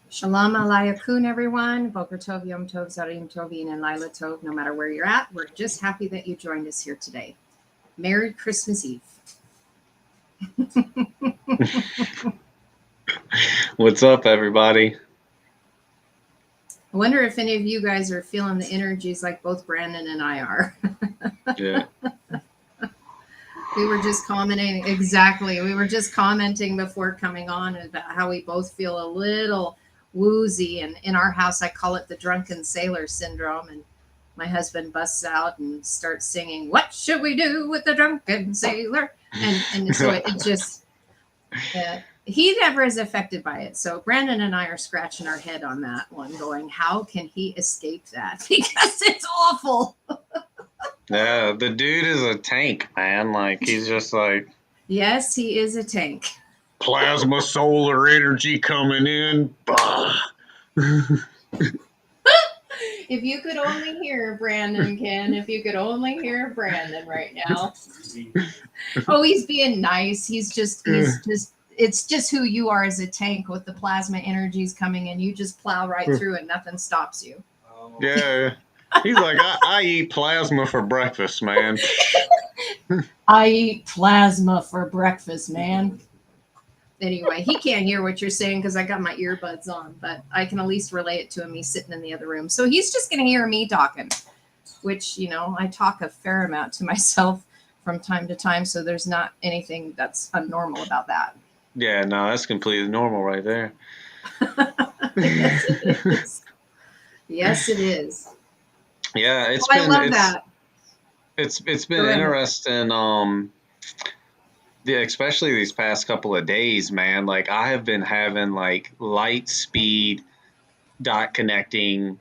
Shalom alaykum, everyone. Boker Tov, Yom Tov, Zarim Tovin, and Lila Tov. No matter where you're at, we're just happy that you joined us here today. Merry Christmas Eve. What's up, everybody? I wonder if any of you guys are feeling the energies like both Brandon and I are. Yeah. We were just commenting, exactly. We were just commenting before coming on about how we both feel a little woozy. And in our house, I call it the drunken sailor syndrome. And my husband busts out and starts singing, "What should we do with the drunken sailor?" And so it just, he never is affected by it. So Brandon and I are scratching our head on that one, going, how can he escape that? Because it's awful. Yeah, the dude is a tank, man. Like, he's just like... Yes, he is a tank. Plasma solar energy coming in. If you could only hear Brandon, Ken, if you could only hear Brandon right now. Oh, he's being nice. He's just, it's just who you are as a tank with the plasma energies coming in. You just plow right through it. Nothing stops you. Yeah. He's like, I eat plasma for breakfast, man. I eat plasma for breakfast, man. Anyway, he can't hear what you're saying because I got my earbuds on, but I can at least relay it to him. He's sitting in the other room. So he's just going to hear me talking, which, you know, I talk a fair amount to myself from time to time. So there's not anything that's abnormal about that. Yeah, no, that's completely normal right there. Yes, it is. Yes, it is. Yeah, Oh, I love that. it's been Go ahead. interesting. Yeah, especially these past couple of days, man. Like I have been having like light speed dot connecting,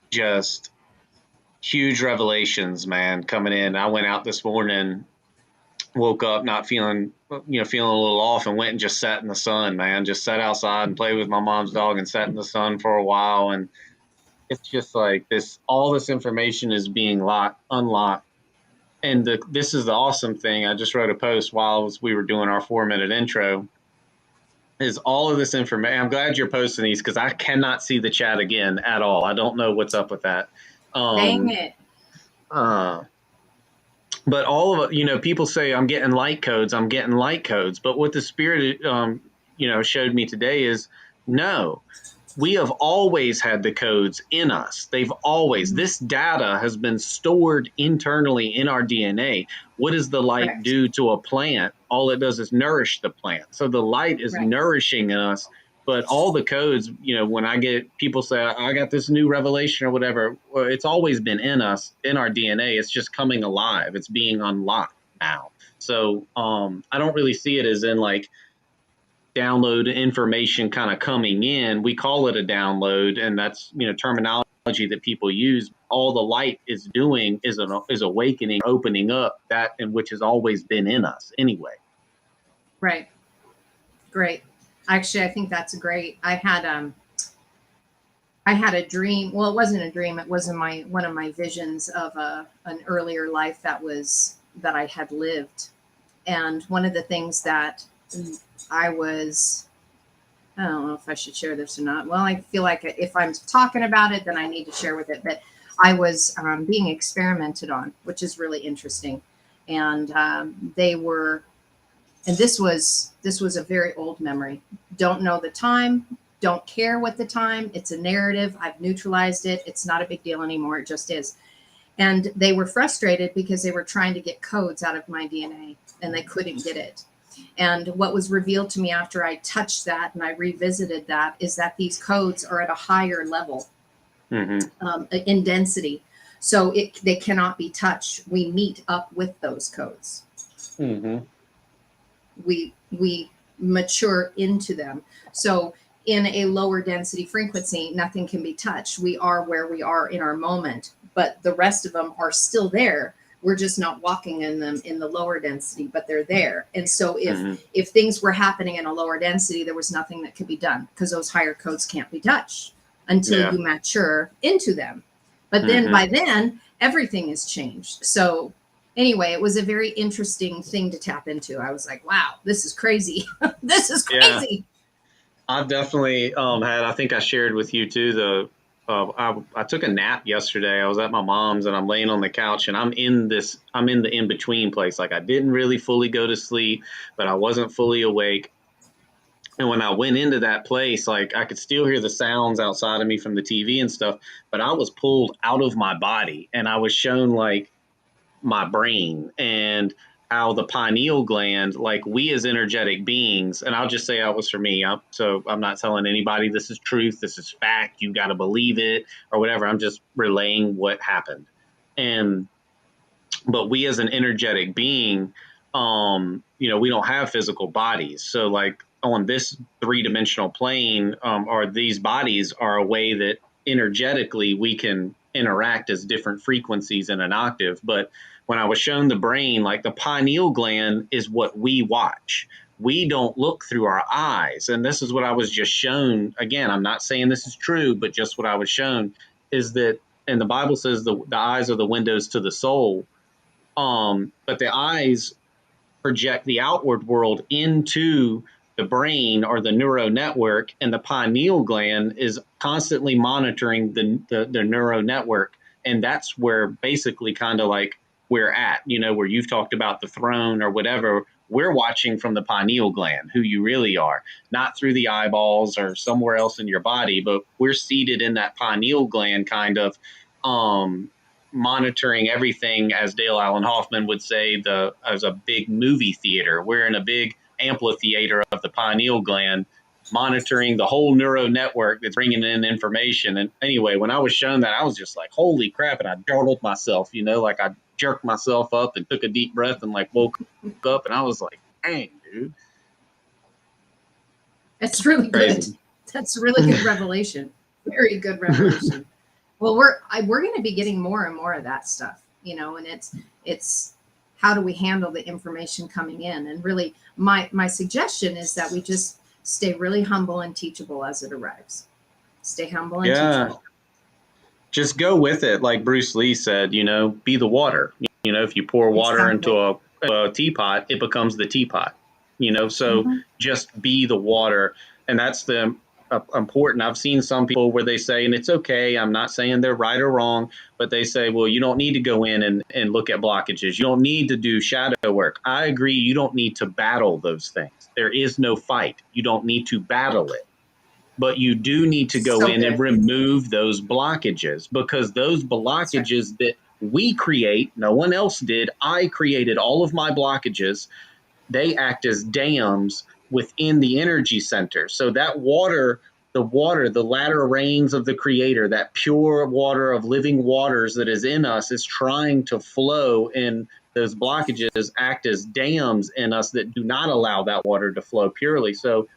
just huge revelations, man, coming in. I went out this morning, woke up not feeling, feeling a little off, and went and just sat in the sun, man. Just sat outside and played with my mom's dog and sat in the sun for a while. And it's just like this, all this information is being unlocked. And this is the awesome thing. I just wrote a post while we were doing our 4 minute intro. Is all of this information? I'm glad you're posting these because I cannot see the chat again at all. I don't know what's up with that. Dang Um, it. uh, but all of it, people say I'm getting light codes. I'm getting light codes. But what the spirit, showed me today is no. We have always had the codes in us. They've always, Mhm. this data has been stored internally in our DNA. What does the light Correct. do to a plant? All it does is nourish the plant. So the light is Right. nourishing us. But all the codes, when I get people say, I got this new revelation or whatever, well, it's always been in us, in our DNA. It's just coming alive. It's being unlocked now. So I don't really see it as in like, download information kind of coming in. We call it a download, and that's terminology that people use. All the light is doing is awakening, opening up that in which has always been in us anyway. Right. Great. Actually, I think that's great. I had a dream. Well, it wasn't a dream. It was in my one of my visions of an earlier life that I had lived. And one of the things that I was, I don't know if I should share this or not. Well, I feel like if I'm talking about it, then I need to share with it. But I was being experimented on, which is really interesting. And they were, and this was a very old memory. Don't know the time. Don't care what the time. It's a narrative. I've neutralized it. It's not a big deal anymore. It just is. And they were frustrated because they were trying to get codes out of my DNA and they couldn't get it. And what was revealed to me after I touched that and I revisited that is that these codes are at a higher level Mm-hmm. in density. So they cannot be touched. We meet up with those codes. Mm-hmm. We mature into them. So in a lower density frequency, nothing can be touched. We are where we are in our moment, but the rest of them are still there. We're just not walking in them in the lower density, but they're there. And so Mm-hmm. if things were happening in a lower density, there was nothing that could be done because those higher codes can't be touched until Yeah. you mature into them. But then Mm-hmm. by then, everything is changed. So anyway, it was a very interesting thing to tap into. I was like, wow, this is crazy. This is Yeah. crazy. I've definitely had. I think I shared with you too. I took a nap yesterday. I was at my mom's and I'm laying on the couch and I'm in the in between place. Like I didn't really fully go to sleep, but I wasn't fully awake. And when I went into that place, like I could still hear the sounds outside of me from the TV and stuff, but I was pulled out of my body and I was shown like my brain and how the pineal gland, like we as energetic beings, and I'll just say that was for me. So I'm not telling anybody this is truth, this is fact, you got to believe it or whatever. I'm just relaying what happened. And but we as an energetic being, we don't have physical bodies. So like on this three-dimensional plane, or these bodies are a way that energetically we can interact as different frequencies in an octave. But when I was shown the brain, like the pineal gland is what we watch. We don't look through our eyes. And this is what I was just shown. Again, I'm not saying this is true, but just what I was shown is that, and the Bible says the eyes are the windows to the soul. But the eyes project the outward world into the brain or the neural network, and the pineal gland is constantly monitoring the neural network. And that's where basically kind of like we're at, where you've talked about the throne or whatever. We're watching from the pineal gland who you really are, not through the eyeballs or somewhere else in your body, but we're seated in that pineal gland kind of monitoring everything, as Dale Allen Hoffman would say, as a big movie theater. We're in a big amphitheater of the pineal gland, monitoring the whole neural network that's bringing in information. And anyway, when I was shown that, I was just like, holy crap. And I startled myself, like I jerked myself up and took a deep breath and like woke up. And I was like, dang, dude. It's really Crazy. good. That's really good revelation. Very good revelation. Well, we're going to be getting more and more of that stuff, and it's how do we handle the information coming in? And really, my suggestion is that we just stay really humble and teachable as it arrives. Stay humble and teachable. Just go with it, like Bruce Lee said. Be the water. If you pour water into a teapot, it becomes the teapot. So just be the water, and that's the important. I've seen some people where they say, and it's okay, I'm not saying they're right or wrong, but they say, well, you don't need to go in and look at blockages. You don't need to do shadow work. I agree. You don't need to battle those things. There is no fight. You don't need to battle it. But you do need to go in and remove those blockages, because those blockages that we create, no one else did. I created all of my blockages. They act as dams within the energy center. So that water, the latter rains of the Creator, that pure water of living waters that is in us is trying to flow, and those blockages act as dams in us that do not allow that water to flow purely. So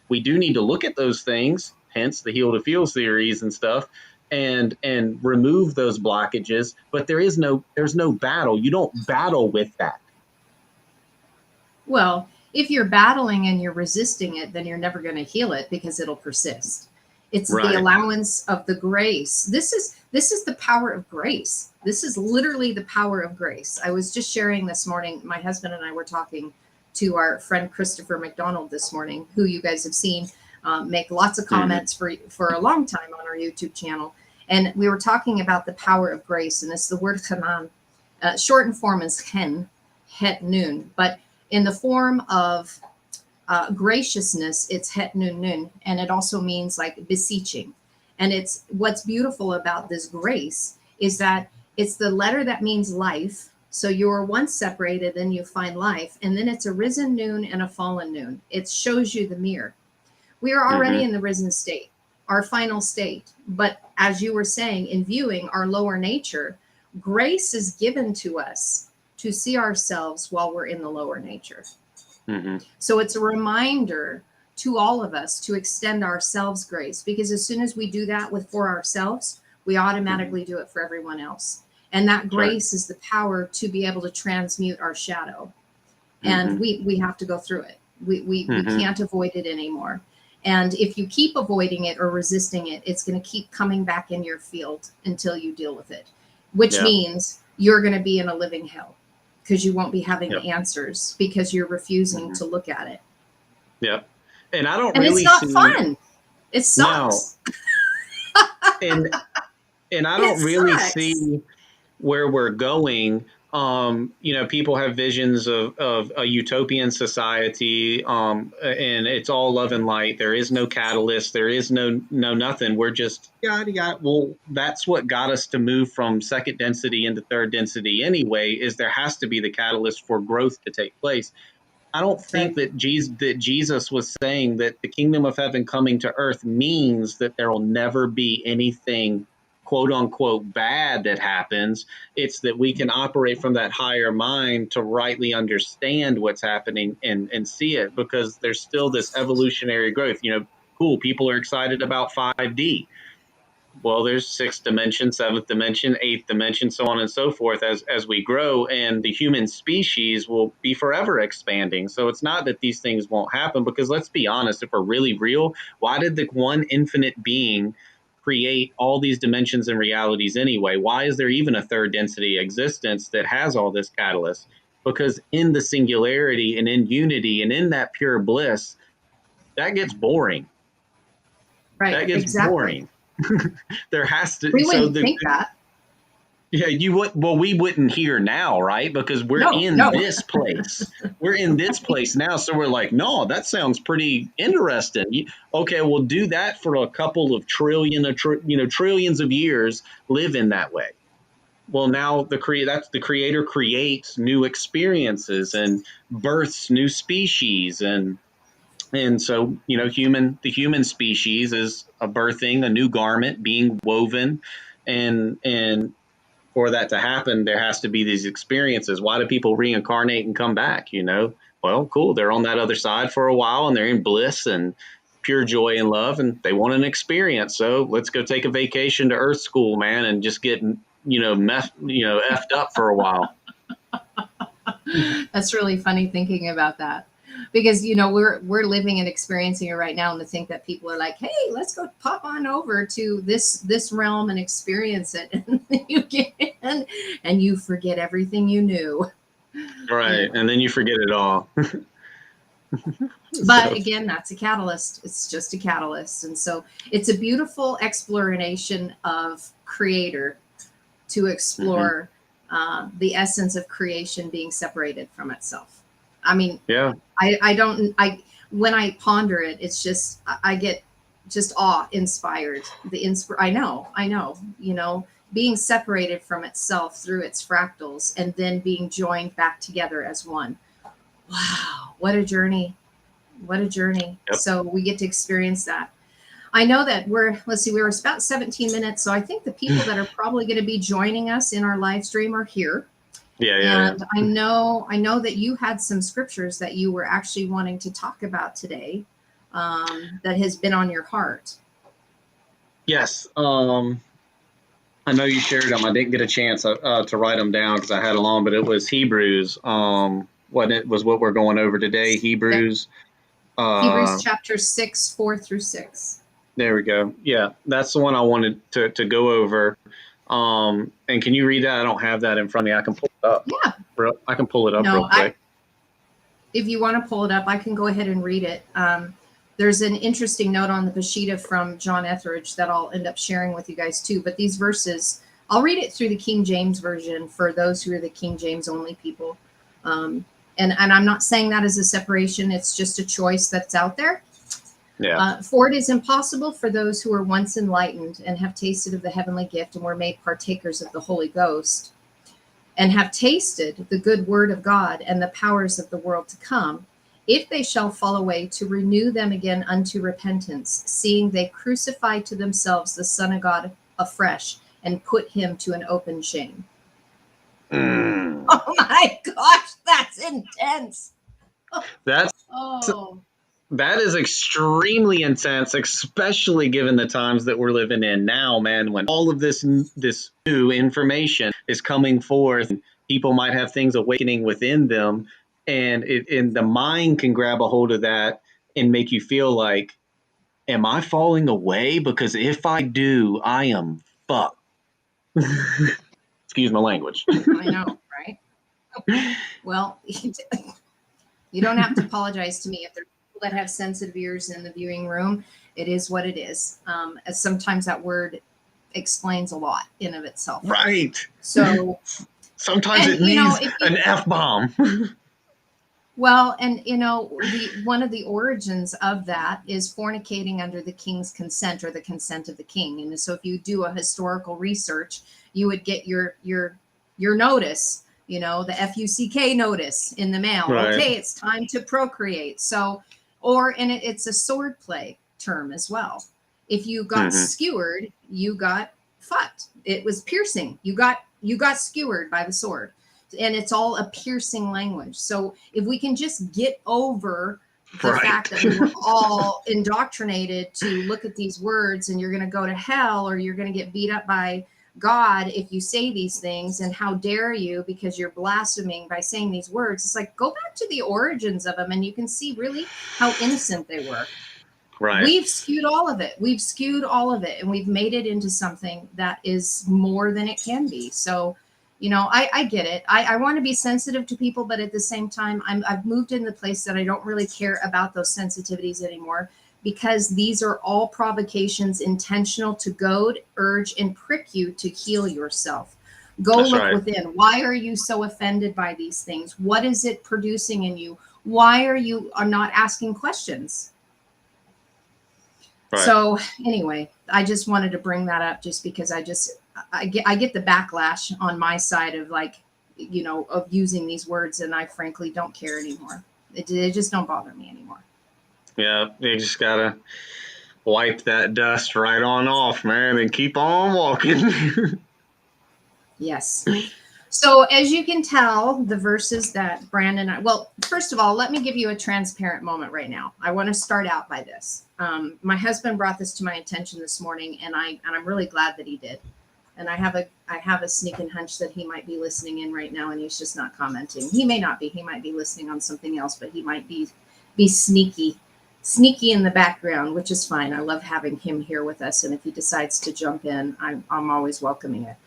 we do need to look at those things, hence the heal to feel series and stuff, and remove those blockages. But there's no battle. You don't battle with that. Well, if you're battling and you're resisting it, then you're never going to heal it because it'll persist. It's the allowance of the grace. This is the power of grace. This is literally the power of grace. I was just sharing this morning. My husband and I were talking to our friend Christopher McDonald this morning, who you guys have seen make lots of comments for a long time on our YouTube channel. And we were talking about the power of grace. And it's the word chanan. Shortened form is het nun. But in the form of graciousness, it's het nun nun. And it also means like beseeching. And it's what's beautiful about this grace is that it's the letter that means life. So you were once separated, then you find life. And then it's a risen noon and a fallen noon. It shows you the mirror. We are already in the risen state, our final state. But as you were saying, in viewing our lower nature, grace is given to us to see ourselves while we're in the lower nature. So it's a reminder to all of us to extend ourselves grace, because as soon as we do that for ourselves, we automatically do it for everyone else. And that grace is the power to be able to transmute our shadow. And we have to go through it. We can't avoid it anymore. And if you keep avoiding it or resisting it, it's going to keep coming back in your field until you deal with it, which means you're going to be in a living hell, because you won't be having the answers because you're refusing to look at it. Yep. And I don't and really it's not fun. It sucks. No. And I don't really see where we're going. People have visions of a utopian society, and it's all love and light. There is no catalyst. There is no nothing. We're just well, that's what got us to move from second density into third density anyway, is there has to be the catalyst for growth to take place. I don't think that Jesus was saying that the kingdom of heaven coming to earth means that there will never be anything quote unquote bad that happens. It's that we can operate from that higher mind to rightly understand what's happening and see it, because there's still this evolutionary growth. Cool. People are excited about 5D. Well, there's sixth dimension, seventh dimension, eighth dimension, so on and so forth as we grow, and the human species will be forever expanding. So it's not that these things won't happen, because let's be honest, if we're really real, why did the one infinite being create all these dimensions and realities anyway? Why is there even a third density existence that has all this catalyst? Because in the singularity and in unity and in that pure bliss, that gets boring. That gets boring. There has to. We wouldn't think that. Yeah, you would. Well, we wouldn't hear now, right? Because we're in this place. We're in this place now, so we're like, no, that sounds pretty interesting. Okay, we'll do that for a couple of trillions of years. Live in that way. well, now the creator creates new experiences and births new species, and so, the human species is a birthing a new garment being woven, and for that to happen, there has to be these experiences. Why do people reincarnate and come back? Well, cool. They're on that other side for a while and they're in bliss and pure joy and love, and they want an experience. So let's go take a vacation to Earth School, man, and just get effed up for a while. That's really funny thinking about that, because we're living and experiencing it right now, and to think that people are like, hey, let's go pop on over to this realm and experience it, and you get in and you forget everything you knew. Right, and then you forget it all. But So, again, that's a catalyst. It's just a catalyst. And so it's a beautiful exploration of creator to explore the essence of creation being separated from itself. I mean, yeah, when I ponder it, it's just, I get just awe inspired. I know, being separated from itself through its fractals and then being joined back together as one. Wow, what a journey. What a journey. yep. So we get to experience that. I know that let's see, we were about 17 minutes. So I think the people that are probably going to be joining us in our live stream are here. Yeah. And I know that you had some scriptures that you were actually wanting to talk about today, that has been on your heart. Yes. I know you shared them. I didn't get a chance to write them down because I had them on, but it was Hebrews. What we're going over today. Hebrews. Hebrews chapter 6, 4-6. There we go. Yeah, that's the one I wanted to go over. And can you read that? I don't have that in front of me. I can pull it up. Yeah. I can pull it up real quick. If you want to pull it up, I can go ahead and read it. There's an interesting note on the Peshitta from John Etheridge that I'll end up sharing with you guys too. But these verses, I'll read it through the King James Version for those who are the King James only people. And I'm not saying that as a separation. It's just a choice that's out there. Yeah. For it is impossible for those who were once enlightened and have tasted of the heavenly gift and were made partakers of the Holy Ghost and have tasted the good word of God and the powers of the world to come, if they shall fall away, to renew them again unto repentance, seeing they crucify to themselves the Son of God afresh and put him to an open shame. Oh my gosh, that's intense. That is extremely intense, especially given the times that we're living in now, man, when all of this new information is coming forth, and people might have things awakening within them, and the mind can grab a hold of that and make you feel like, am I falling away? Because if I do, I am fucked. Excuse my language. I know, right? Well, you don't have to apologize to me. If there's people that have sensitive ears in the viewing room, it is what it is. As sometimes that word explains a lot in of itself. Right. So sometimes it needs an F-bomb. Well, and one of the origins of that is fornicating under the king's consent, or the consent of the king. And so if you do a historical research, you would get your notice, the FUCK notice in the mail. Right. Okay, it's time to procreate. So, and it's a sword play term as well. If you got skewered, you got fucked. It was piercing. You got skewered by the sword. And it's all a piercing language. So if we can just get over the fact that we were all indoctrinated to look at these words and you're going to go to hell, or you're going to get beat up by God if you say these things, and how dare you, because you're blaspheming by saying these words. It's like, go back to the origins of them and you can see really how innocent they were. Right. We've skewed all of it. And we've made it into something that is more than it can be. So I get it. I want to be sensitive to people, but at the same time, I've moved in the place that I don't really care about those sensitivities anymore, because these are all provocations intentional to goad, urge, and prick you to heal yourself. Go look within. Why are you so offended by these things? What is it producing in you? Why are you not asking questions? Right. So anyway, I just wanted to bring that up just because I get the backlash on my side of like, of using these words, and I frankly don't care anymore. It just don't bother me anymore. Yeah. You just gotta wipe that dust right on off, man, and keep on walking. Yes. So as you can tell, the verses that well, first of all, let me give you a transparent moment right now. I want to start out by this. My husband brought this to my attention this morning, and I'm really glad that he did. And I have a sneaking hunch that he might be listening in right now, and he's just not commenting. He may not be. He might be listening on something else, but he might be sneaky in the background, which is fine. I love having him here with us, and if he decides to jump in, I'm always welcoming it.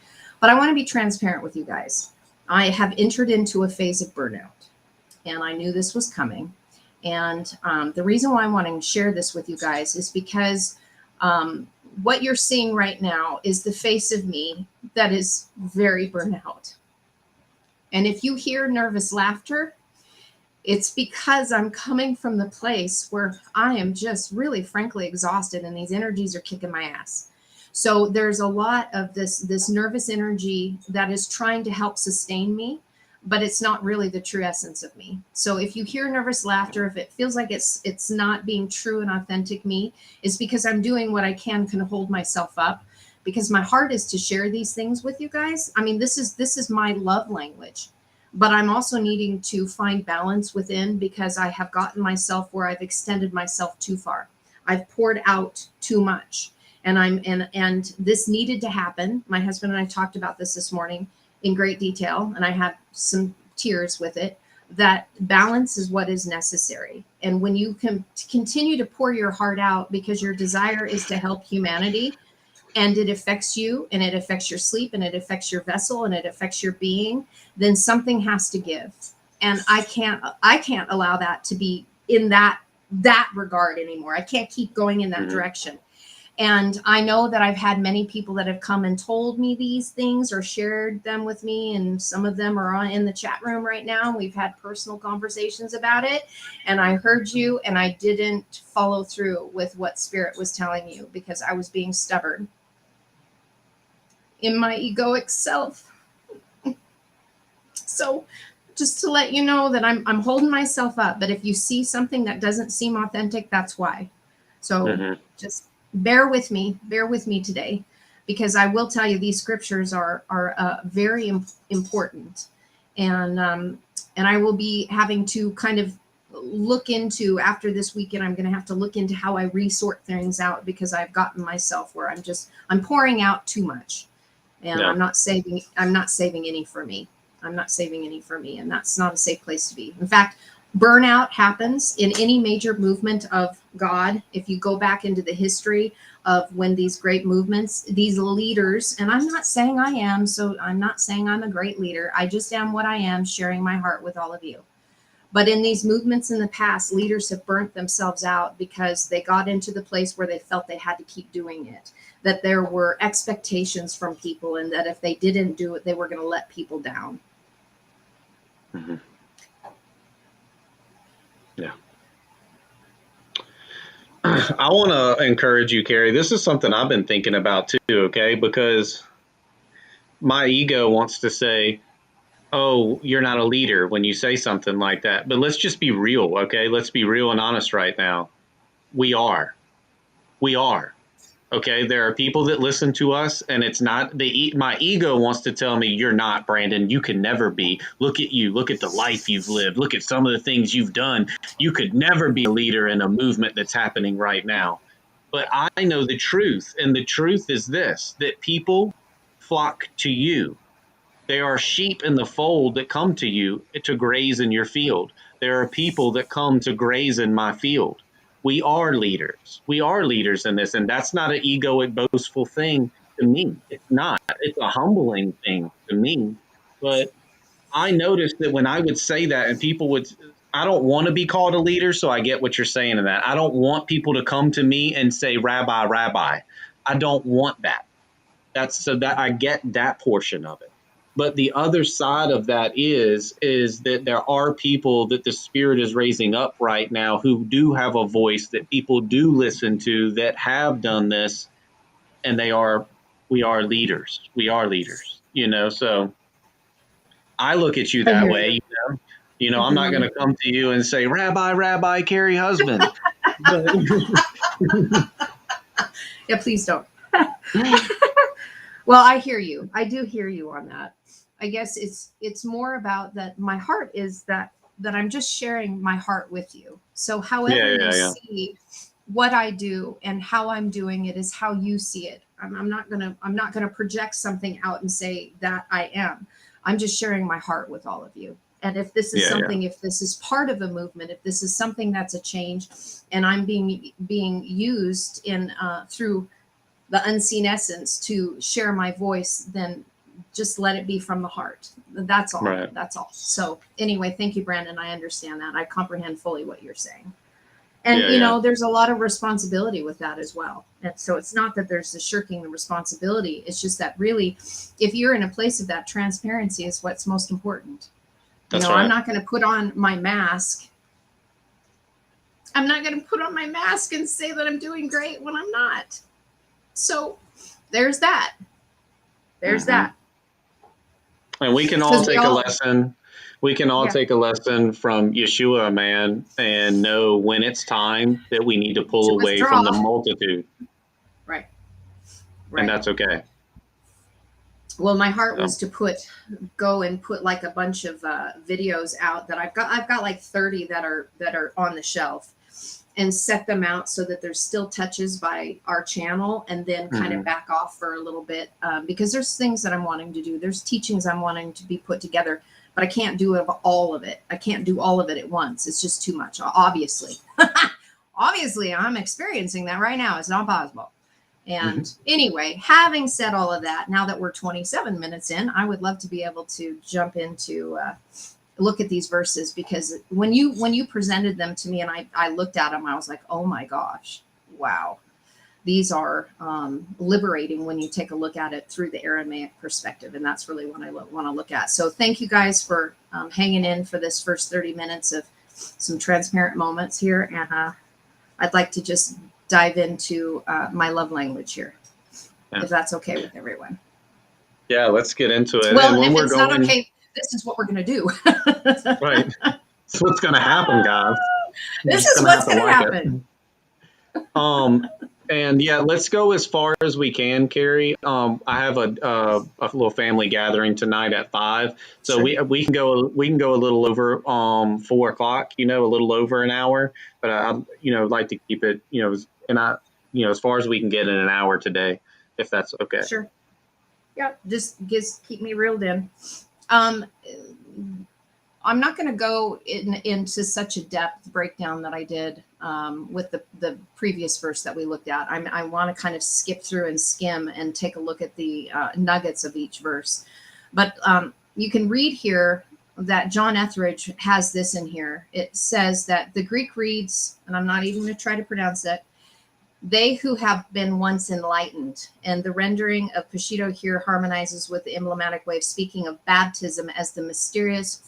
But I want to be transparent with you guys. I have entered into a phase of burnout, and I knew this was coming. And the reason why I want to share this with you guys is because what you're seeing right now is the face of me that is very burnout. And if you hear nervous laughter, it's because I'm coming from the place where I am just really, frankly, exhausted, and these energies are kicking my ass. So there's a lot of this nervous energy that is trying to help sustain me, but it's not really the true essence of me. So if you hear nervous laughter, if it feels like it's not being true and authentic me, it's because I'm doing what I can hold myself up, because my heart is to share these things with you guys. I mean, this is my love language, but I'm also needing to find balance within, because I have gotten myself where I've extended myself too far. I've poured out too much, and this needed to happen. My husband and I talked about this morning in great detail, and I had some tears with it. That balance is what is necessary. And when you can continue to pour your heart out because your desire is to help humanity, and it affects you, and it affects your sleep, and it affects your vessel, and it affects your being, then something has to give. And I can't allow that to be in that regard anymore. I can't keep going in that Mhm. direction. And I know that I've had many people that have come and told me these things or shared them with me, and some of them are in the chat room right now. We've had personal conversations about it, and I heard you, and I didn't follow through with what Spirit was telling you because I was being stubborn in my egoic self. So just to let you know that I'm holding myself up, but if you see something that doesn't seem authentic, that's why. So Mhm. just bear with me today, because I will tell you these scriptures are very important, and I will be having to kind of look into, after this weekend, I'm going to have to look into how I resort things out, because I've gotten myself where I'm pouring out too much, and Yeah. I'm not saving any for me. I'm not saving any for me, and that's not a safe place to be. In fact, burnout happens in any major movement of God. If you go back into the history of when these great movements, these leaders, and I'm not saying I am, so I'm not saying I'm a great leader. I just am what I am, sharing my heart with all of you. But in these movements in the past, leaders have burnt themselves out because they got into the place where they felt they had to keep doing it, that there were expectations from people, and that if they didn't do it, they were going to let people down. Mhm. Yeah. I want to encourage you, Carrie. This is something I've been thinking about too, okay? Because my ego wants to say, oh, you're not a leader when you say something like that. But let's just be real, okay? Let's be real and honest right now. We are. We are. Okay, there are people that listen to us, and it's not my ego wants to tell me you're not, Brandon. You can never be. Look at you. Look at the life you've lived. Look at some of the things you've done. You could never be a leader in a movement that's happening right now. But I know the truth, and the truth is this: that people flock to you. There are sheep in the fold that come to you to graze in your field. There are people that come to graze in my field. We are leaders. We are leaders in this, and that's not an egoic, boastful thing to me. It's not. It's a humbling thing to me. But I noticed that when I would say that, and people would, I don't want to be called a leader, so I get what you're saying in that. I don't want people to come to me and say, Rabbi, Rabbi. I don't want that. That's so that I get that portion of it. But the other side of that is that there are people that the Spirit is raising up right now who do have a voice that people do listen to, that have done this, and we are leaders. We are leaders, so I look at you I that hear way, you. I'm not going Mhm. to come to you and say, Rabbi, Carrie husband. But Yeah, please don't. Well, I hear you. I do hear you on that. I guess it's more about that my heart is that I'm just sharing my heart with you. So however you yeah. see what I do and how I'm doing it is how you see it. I'm not gonna project something out and say that I am. I'm just sharing my heart with all of you. And if this is Yeah. something, if this is part of a movement, if this is something that's a change, and I'm being used in through the unseen essence to share my voice, then just let it be from the heart. That's all. Right. That's all. So anyway, thank you, Brandon. I understand that. I comprehend fully what you're saying. And Yeah. there's a lot of responsibility with that as well. And so it's not that there's the shirking the responsibility. It's just that really, if you're in a place of that, transparency is what's most important. That's I'm right. not going to put on my mask. I'm not going to put on my mask and say that I'm doing great when I'm not. So there's that. There's Mm-hmm. that. And we can all Because we take a all, lesson. We can all yeah, take a lesson from Yeshua, man, and know when it's time that we need to pull to away withdraw. from the multitude, Right, and right. that's okay. Well, my heart So, was to go and put like a bunch of videos out that I've got like 30 that are on the shelf, and set them out so that there's still touches by our channel, and then kind of mhm. back off for a little bit, because there's things that I'm wanting to do. There's teachings I'm wanting to be put together, but I can't do all of it. I can't do all of it at once. It's just too much, obviously. Obviously, I'm experiencing that right now. It's not possible. And anyway, having said all of that, now that we're 27 minutes in, I would love to be able to jump into look at these verses, because when you presented them to me and I looked at them, I was like, oh my gosh, wow. These are liberating when you take a look at it through the Aramaic perspective. And that's really what I want to look at. So thank you guys for hanging in for this first 30 minutes of some transparent moments here. And I'd like to just dive into my love language here, Yeah. if that's okay with everyone. Yeah, let's get into it. Well, And and when if we're it's not going, okay, this is what we're going to do. right, that's what's going to happen, guys. This It's is going to what's happen going to like happen. it. And yeah, let's go as far as we can, Carrie. I have a little family gathering tonight at 5, so Sure. we can go a little over 4 o'clock. A little over an hour, but I like to keep it and I as far as we can get in an hour today, if that's okay. Sure. Yeah. Just keep me reeled in. Um, I'm not going to go into such a depth breakdown that I did with the previous verse that we looked at. I want to kind of skip through and skim and take a look at the nuggets of each verse. But you can read here that John Etheridge has this in here. It says that the Greek reads, and I'm not even going to try to pronounce it, they who have been once enlightened. And the rendering of Pashito here harmonizes with the emblematic way of speaking of baptism as the mysterious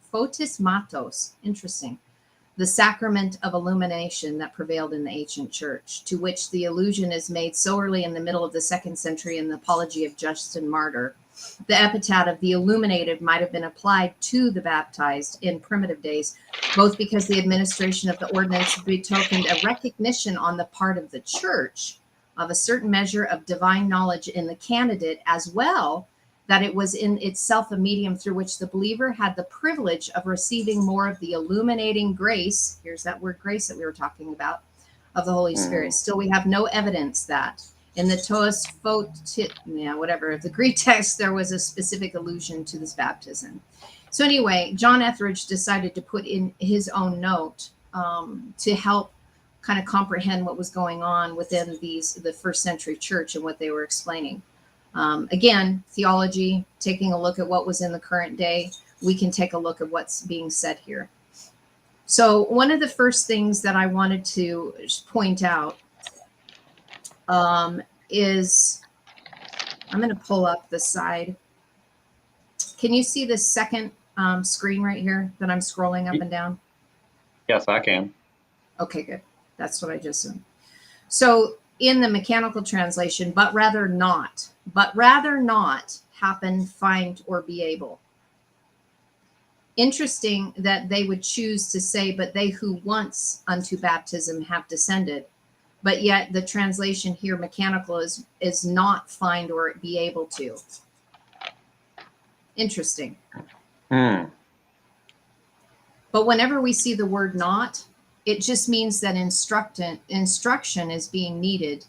photismatos, interesting, the sacrament of illumination that prevailed in the ancient church, to which the allusion is made so early in the middle of the 2nd century in the Apology of Justin Martyr. The epithet of the illuminated might have been applied to the baptized in primitive days, both because the administration of the ordinance betokened a recognition on the part of the church of a certain measure of divine knowledge in the candidate, as well that it was in itself a medium through which the believer had the privilege of receiving more of the illuminating grace. Here's that word grace that we were talking about, of the Holy Spirit. Still, we have no evidence that in the the Greek text, there was a specific allusion to this baptism. So anyway, John Etheridge decided to put in his own note to help kind of comprehend what was going on within the 1st century church and what they were explaining. Again, theology, taking a look at what was in the current day, we can take a look at what's being said here. So one of the first things that I wanted to point out is, I'm going to pull up the side. Can you see the second screen right here that I'm scrolling up and down? Yes, I can. Okay, good. That's what I just said. So in the mechanical translation, but rather not, happen, find, or be able. Interesting that they would choose to say, but they who once unto baptism have descended. But yet the translation here, mechanical, is not find or be able to. Interesting. Hmm. But whenever we see the word not, it just means that instruction is being needed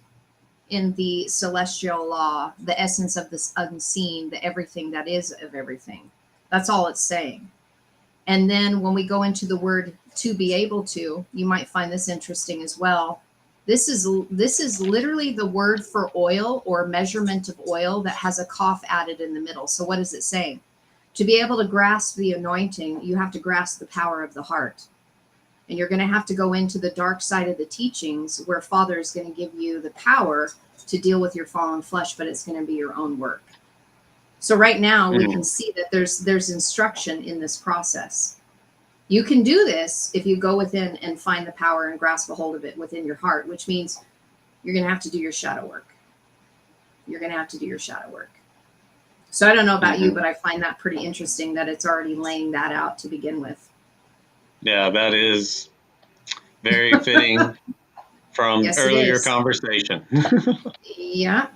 in the celestial law, the essence of this unseen, the everything that is of everything. That's all it's saying. And then when we go into the word to be able to, you might find this interesting as well. This is literally the word for oil or measurement of oil that has a cough added in the middle. So what is it saying? To be able to grasp the anointing, you have to grasp the power of the heart. And you're going to have to go into the dark side of the teachings where Father is going to give you the power to deal with your fallen flesh, but it's going to be your own work. So right now we can see that there's instruction in this process. You can do this if you go within and find the power and grasp a hold of it within your heart, which means you're going to have to do your shadow work. You're going to have to do your shadow work. So I don't know about you, but I find that pretty interesting that it's already laying that out to begin with. Yeah, that is very fitting from Yes, earlier conversation. Yeah.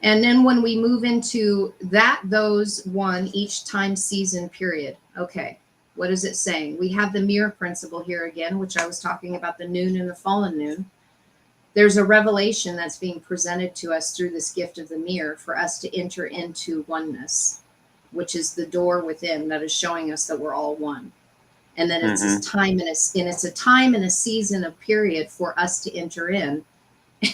And then when we move into that, those, one, each time, season, period. Okay. What is it saying? We have the mirror principle here again, which I was talking about, the noon and the fallen noon. There's a revelation that's being presented to us through this gift of the mirror for us to enter into oneness, which is the door within that is showing us that we're all one. And then it's a time and it's a time and a season, a period for us to enter in.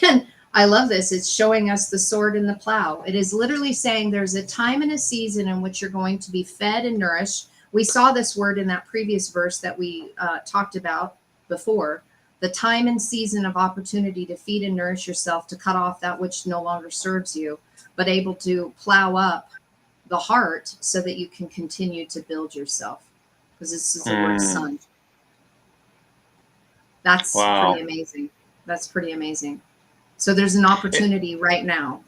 And I love this. It's showing us the sword and the plow. It is literally saying there's a time and a season in which you're going to be fed and nourished. We saw this word in that previous verse that we talked about before. The time and season of opportunity to feed and nourish yourself, to cut off that which no longer serves you, but able to plow up the heart so that you can continue to build yourself. Because this is the word son. That's pretty amazing. That's pretty amazing. So there's an opportunity right now.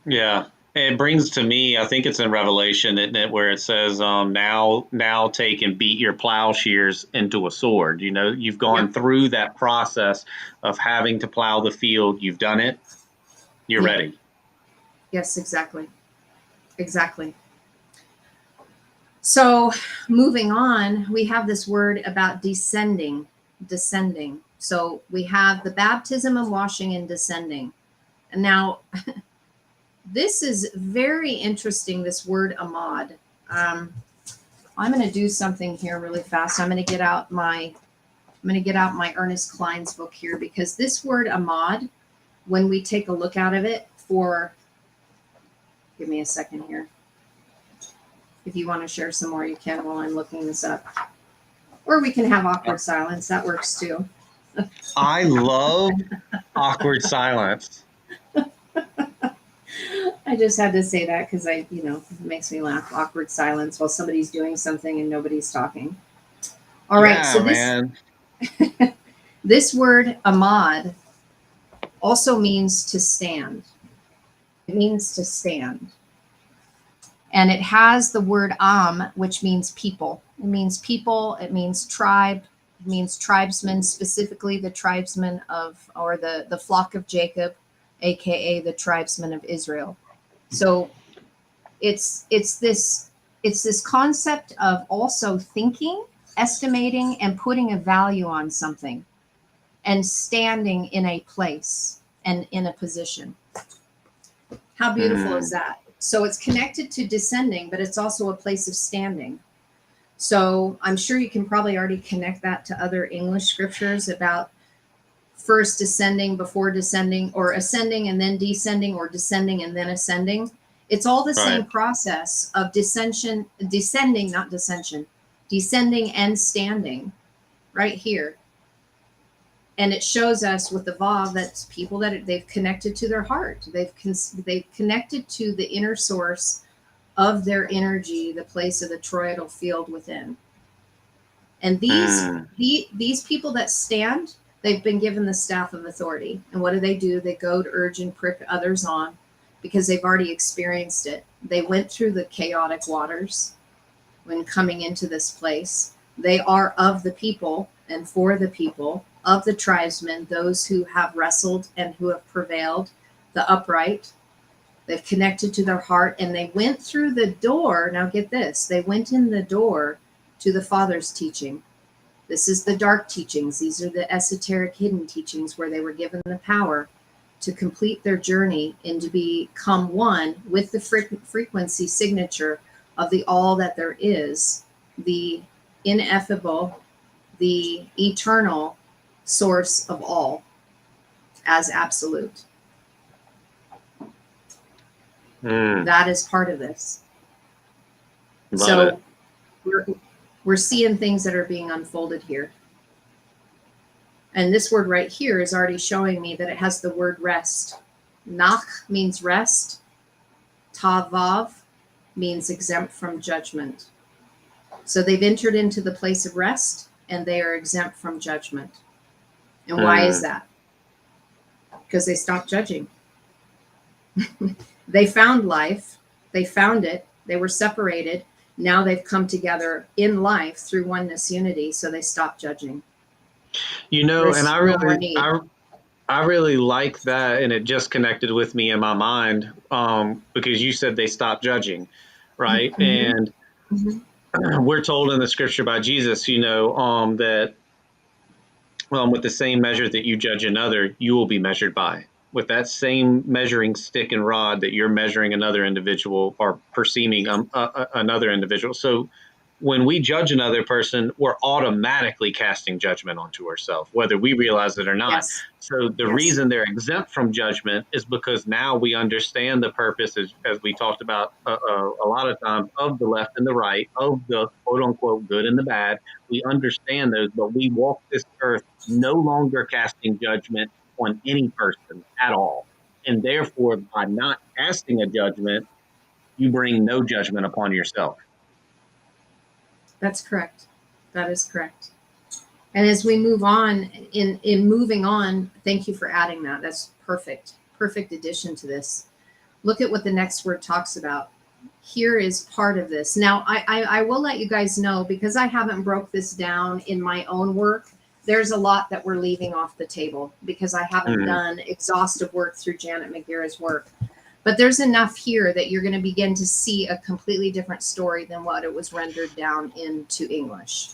Yeah. It brings to me, I think it's in Revelation, isn't it, where it says, now take and beat your plowshares into a sword. You know, you've gone through that process of having to plow the field. You've done it. You're ready. Yes, exactly. Exactly. So moving on, we have this word about descending. So we have the baptism and washing and descending. And now this is very interesting, this word amad. I'm going to do something here really fast. I'm going to get out my Ernest Klein's book here, because this word amad, when we take a look out of it give me a second here. If you want to share some more, you can while I'm looking this up. Or we can have awkward silence. That works too. I love awkward silence. I just had to say that because it makes me laugh. Awkward silence while somebody's doing something and nobody's talking. All right. So this word amad also means to stand. It means to stand. And it has the word which means people. It means people. It means tribe. It means tribesmen, specifically the tribesmen or the flock of Jacob, aka the tribesmen of Israel. So it's this concept of also thinking, estimating, and putting a value on something, and standing in a place and in a position. How beautiful is that? So it's connected to descending, but it's also a place of standing. So I'm sure you can probably already connect that to other English scriptures about first descending before descending, or ascending and then descending, or descending and then ascending. It's all the same process of descending and standing right here. And it shows us with the Vav that people that they've connected to their heart. They've connected to the inner source of their energy the place of the toroidal field within. And Mm. these people that stand, they've been given the staff of authority. And what do? They goad, urge, and prick others on because they've already experienced it. They went through the chaotic waters when coming into this place. They are of the people and for the people, of the tribesmen, those who have wrestled and who have prevailed, the upright. They've connected to their heart, and they went through the door. Now get this, they went in the door to the Father's teaching. This is the dark teachings. These are the esoteric hidden teachings where they were given the power to complete their journey and to become one with the frequency signature of the all that there is, the ineffable, the eternal source of all as absolute. That is part of this. Love So we're seeing things that are being unfolded here. And this word right here is already showing me that it has the word rest. Nach means rest. Tavav means exempt from judgment. So they've entered into the place of rest and they are exempt from judgment. And why is that? Because they stopped judging. They found life. They found it. They were separated. Now they've come together in life through oneness unity. So they stopped judging. You know, There's and I really like that, and it just connected with me in my mind because you said they stopped judging, right? And we're told in the scripture by Jesus, you know, that with the same measure that you judge another, you will be measured by. With that same measuring stick and rod that you're measuring another individual or perceiving another individual. So when we judge another person, we're automatically casting judgment onto ourselves, whether we realize it or not. Yes. So the reason they're exempt from judgment is because now we understand the purpose, as we talked about a lot of times, of the left and the right, of the quote unquote good and the bad. We understand those, but we walk this earth no longer casting judgment on any person at all. And therefore, by not casting a judgment, you bring no judgment upon yourself. That's correct. That is correct. And as we move on, in moving on, thank you for adding that. That's perfect. Perfect addition to this. Look at what the next word talks about. Here is part of this. Now, I will let you guys know, because I haven't broke this down in my own work, there's a lot that we're leaving off the table because I haven't done exhaustive work through Janet McGuira's work. But there's enough here that you're going to begin to see a completely different story than what it was rendered down into English.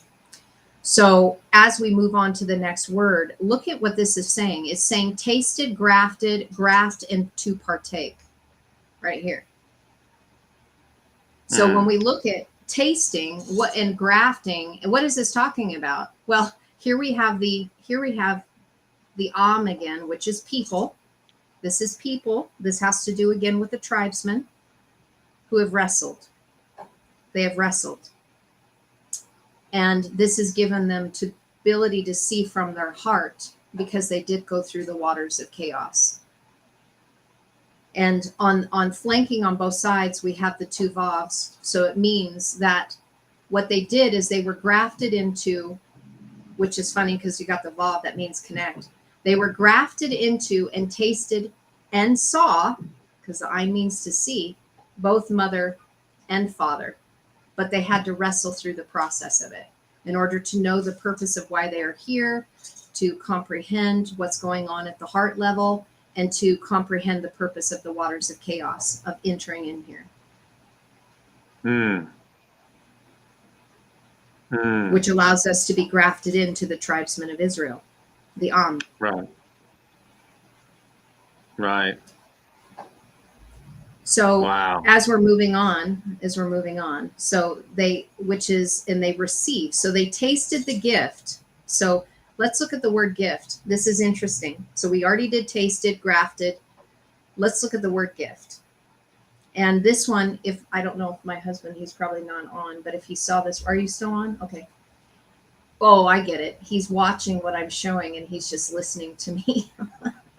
So as we move on to the next word, look at what this is saying. It's saying tasted, grafted, graft, and to partake right here. So when we look at tasting and grafting, what is this talking about? Well, here we have the again, which is people. This is people. This has to do again with the tribesmen who have wrestled. They have wrestled. And this has given them the ability to see from their heart because they did go through the waters of chaos. And on flanking on both sides, we have the two vavs. So it means that what they did is they were grafted into, which is funny because you got the vav, that means connect. They were grafted into and tasted and saw, because the I means to see, both mother and father. But they had to wrestle through the process of it in order to know the purpose of why they are here, to comprehend what's going on at the heart level, and to comprehend the purpose of the waters of chaos, of entering in here. Which allows us to be grafted into the tribesmen of Israel, the Am. Right. So wow. as we're moving on, so they receive. So they tasted the gift. So let's look at the word gift. This is interesting. So we already did tasted, grafted. Let's look at the word gift. And this one, if I don't know if my husband, he's probably not on, but if he saw this, are you still on? Okay. Oh, I get it. He's watching what I'm showing and he's just listening to me.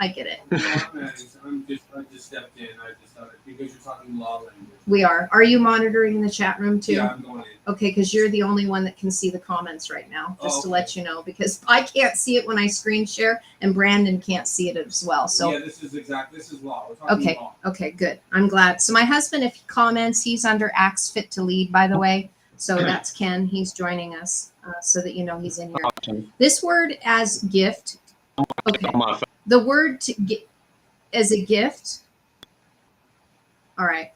I get it. No, I just stepped in. I just thought because you're talking law language. We are. Are you monitoring the chat room too? Yeah, I'm going in. Okay, because you're the only one that can see the comments right now, just to let you know, because I can't see it when I screen share, and Brandon can't see it as well. So yeah, this is law. We're talking law. Okay, good. I'm glad. So my husband, if he comments, he's under Acts Fit to Lead, by the way. So that's Ken. He's joining us, so that you know he's in here. Awesome. This word as gift. Okay. On my phone. The word to get as a gift. All right.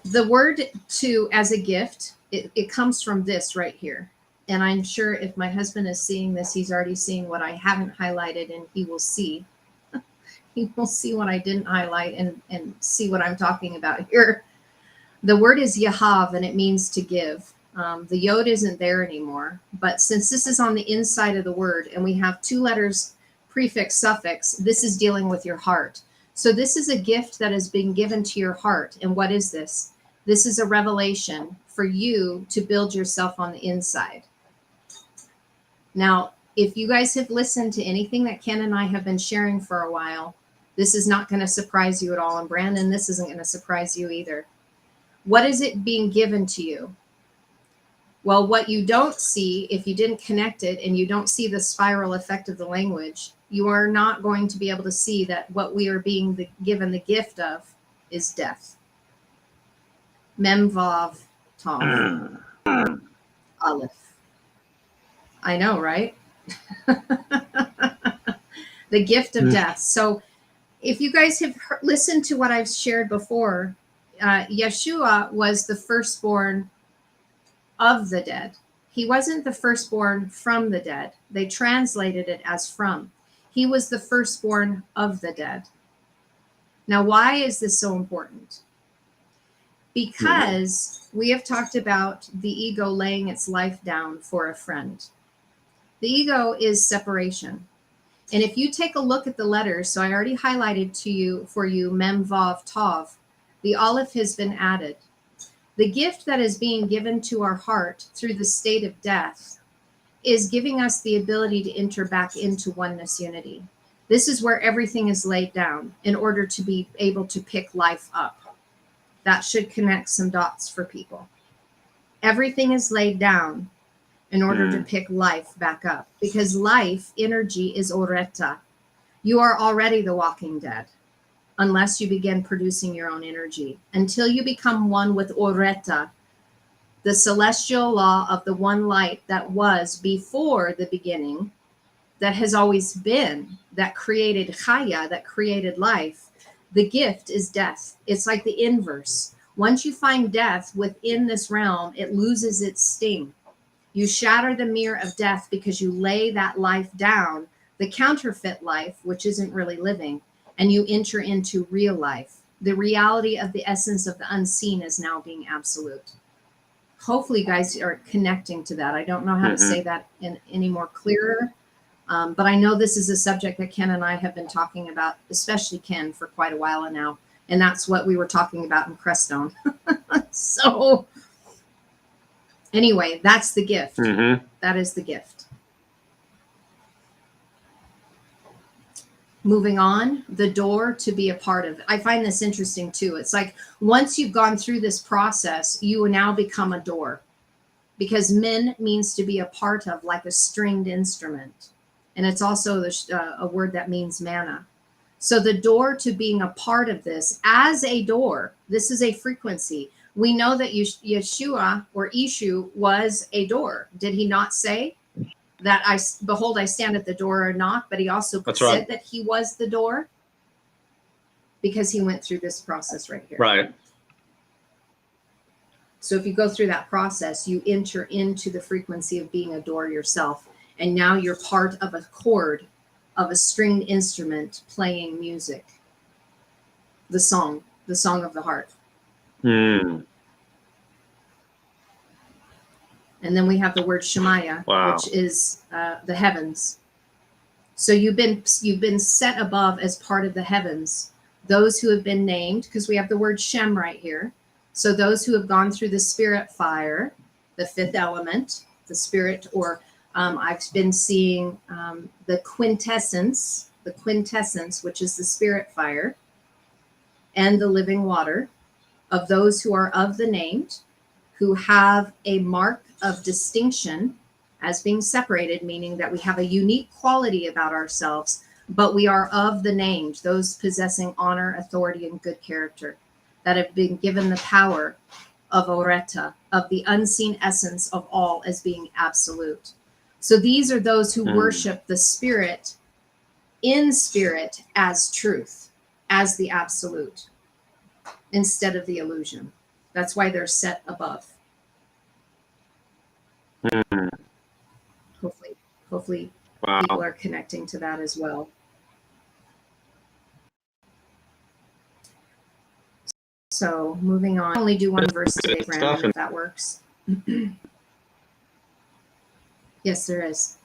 The word to as a gift, it comes from this right here. And I'm sure if my husband is seeing this, he's already seeing what I haven't highlighted, and he will see. He will see what I didn't highlight and see what I'm talking about here. The word is yahav, and it means to give. The yod isn't there anymore, but since this is on the inside of the word and we have two letters, prefix, suffix, this is dealing with your heart. So this is a gift that has been given to your heart. And what is this? This is a revelation for you to build yourself on the inside. Now, if you guys have listened to anything that Ken and I have been sharing for a while, this is not going to surprise you at all. And Brandon, this isn't going to surprise you either. What is it being given to you? Well, what you don't see, if you didn't connect it and you don't see the spiral effect of the language, you are not going to be able to see that what we are being given the gift of is death. Mem, Vav, Tav, Aleph. I know, right? The gift of death. So if you guys have listened to what I've shared before, Yeshua was the firstborn of the dead. He wasn't the firstborn from the dead. They translated it as from. He was the firstborn of the dead. Now, why is this so important? Because we have talked about the ego laying its life down for a friend. The ego is separation. And if you take a look at the letters, so I already highlighted for you Mem, Vav, Tav, the Aleph has been added. The gift that is being given to our heart through the state of death is giving us the ability to enter back into oneness unity. This is where everything is laid down in order to be able to pick life up. That should connect some dots for people. Everything is laid down in order to pick life back up, because life energy is oreta. You are already the walking dead, unless you begin producing your own energy. Until you become one with oreta, the celestial law of the one light that was before the beginning, that has always been, that created chaya, that created life. The gift is death. It's like the inverse. Once you find death within this realm, it loses its sting. You shatter the mirror of death because you lay that life down, the counterfeit life, which isn't really living, and you enter into real life. The reality of the essence of the unseen is now being absolute. Hopefully you guys are connecting to that. I don't know how to say that any more clearer, but I know this is a subject that Ken and I have been talking about, especially Ken, for quite a while now. And that's what we were talking about in Crestone. So anyway, that's the gift. That is the gift. Moving on, the door to be a part of it. I find this interesting too. It's like once you've gone through this process, you will now become a door, because min means to be a part of, like a stringed instrument. And it's also a word that means manna. So the door to being a part of this as a door, this is a frequency. We know that Yeshua or Ishu was a door. Did he not say that behold, I stand at the door and knock? But he also said that he was the door, because he went through this process right here. Right. So if you go through that process, you enter into the frequency of being a door yourself. And now you're part of a chord of a stringed instrument playing music. The song of the heart. And then we have the word Shemaya, which is the heavens. So you've been set above as part of the heavens. Those who have been named, because we have the word Shem right here. So those who have gone through the spirit fire, the fifth element, the spirit, or I've been seeing the quintessence the quintessence, which is the spirit fire, and the living water of those who are of the named, who have a mark of distinction as being separated, meaning that we have a unique quality about ourselves, but we are of the named, those possessing honor, authority, and good character, that have been given the power of Oreta, of the unseen essence of all as being absolute. So these are those who worship the spirit in spirit as truth, as the absolute, instead of the illusion. That's why they're set above. Hopefully Wow. people are connecting to that as well. So moving on, I'll only do one verse today, Brandon, if that works. Yes, there is.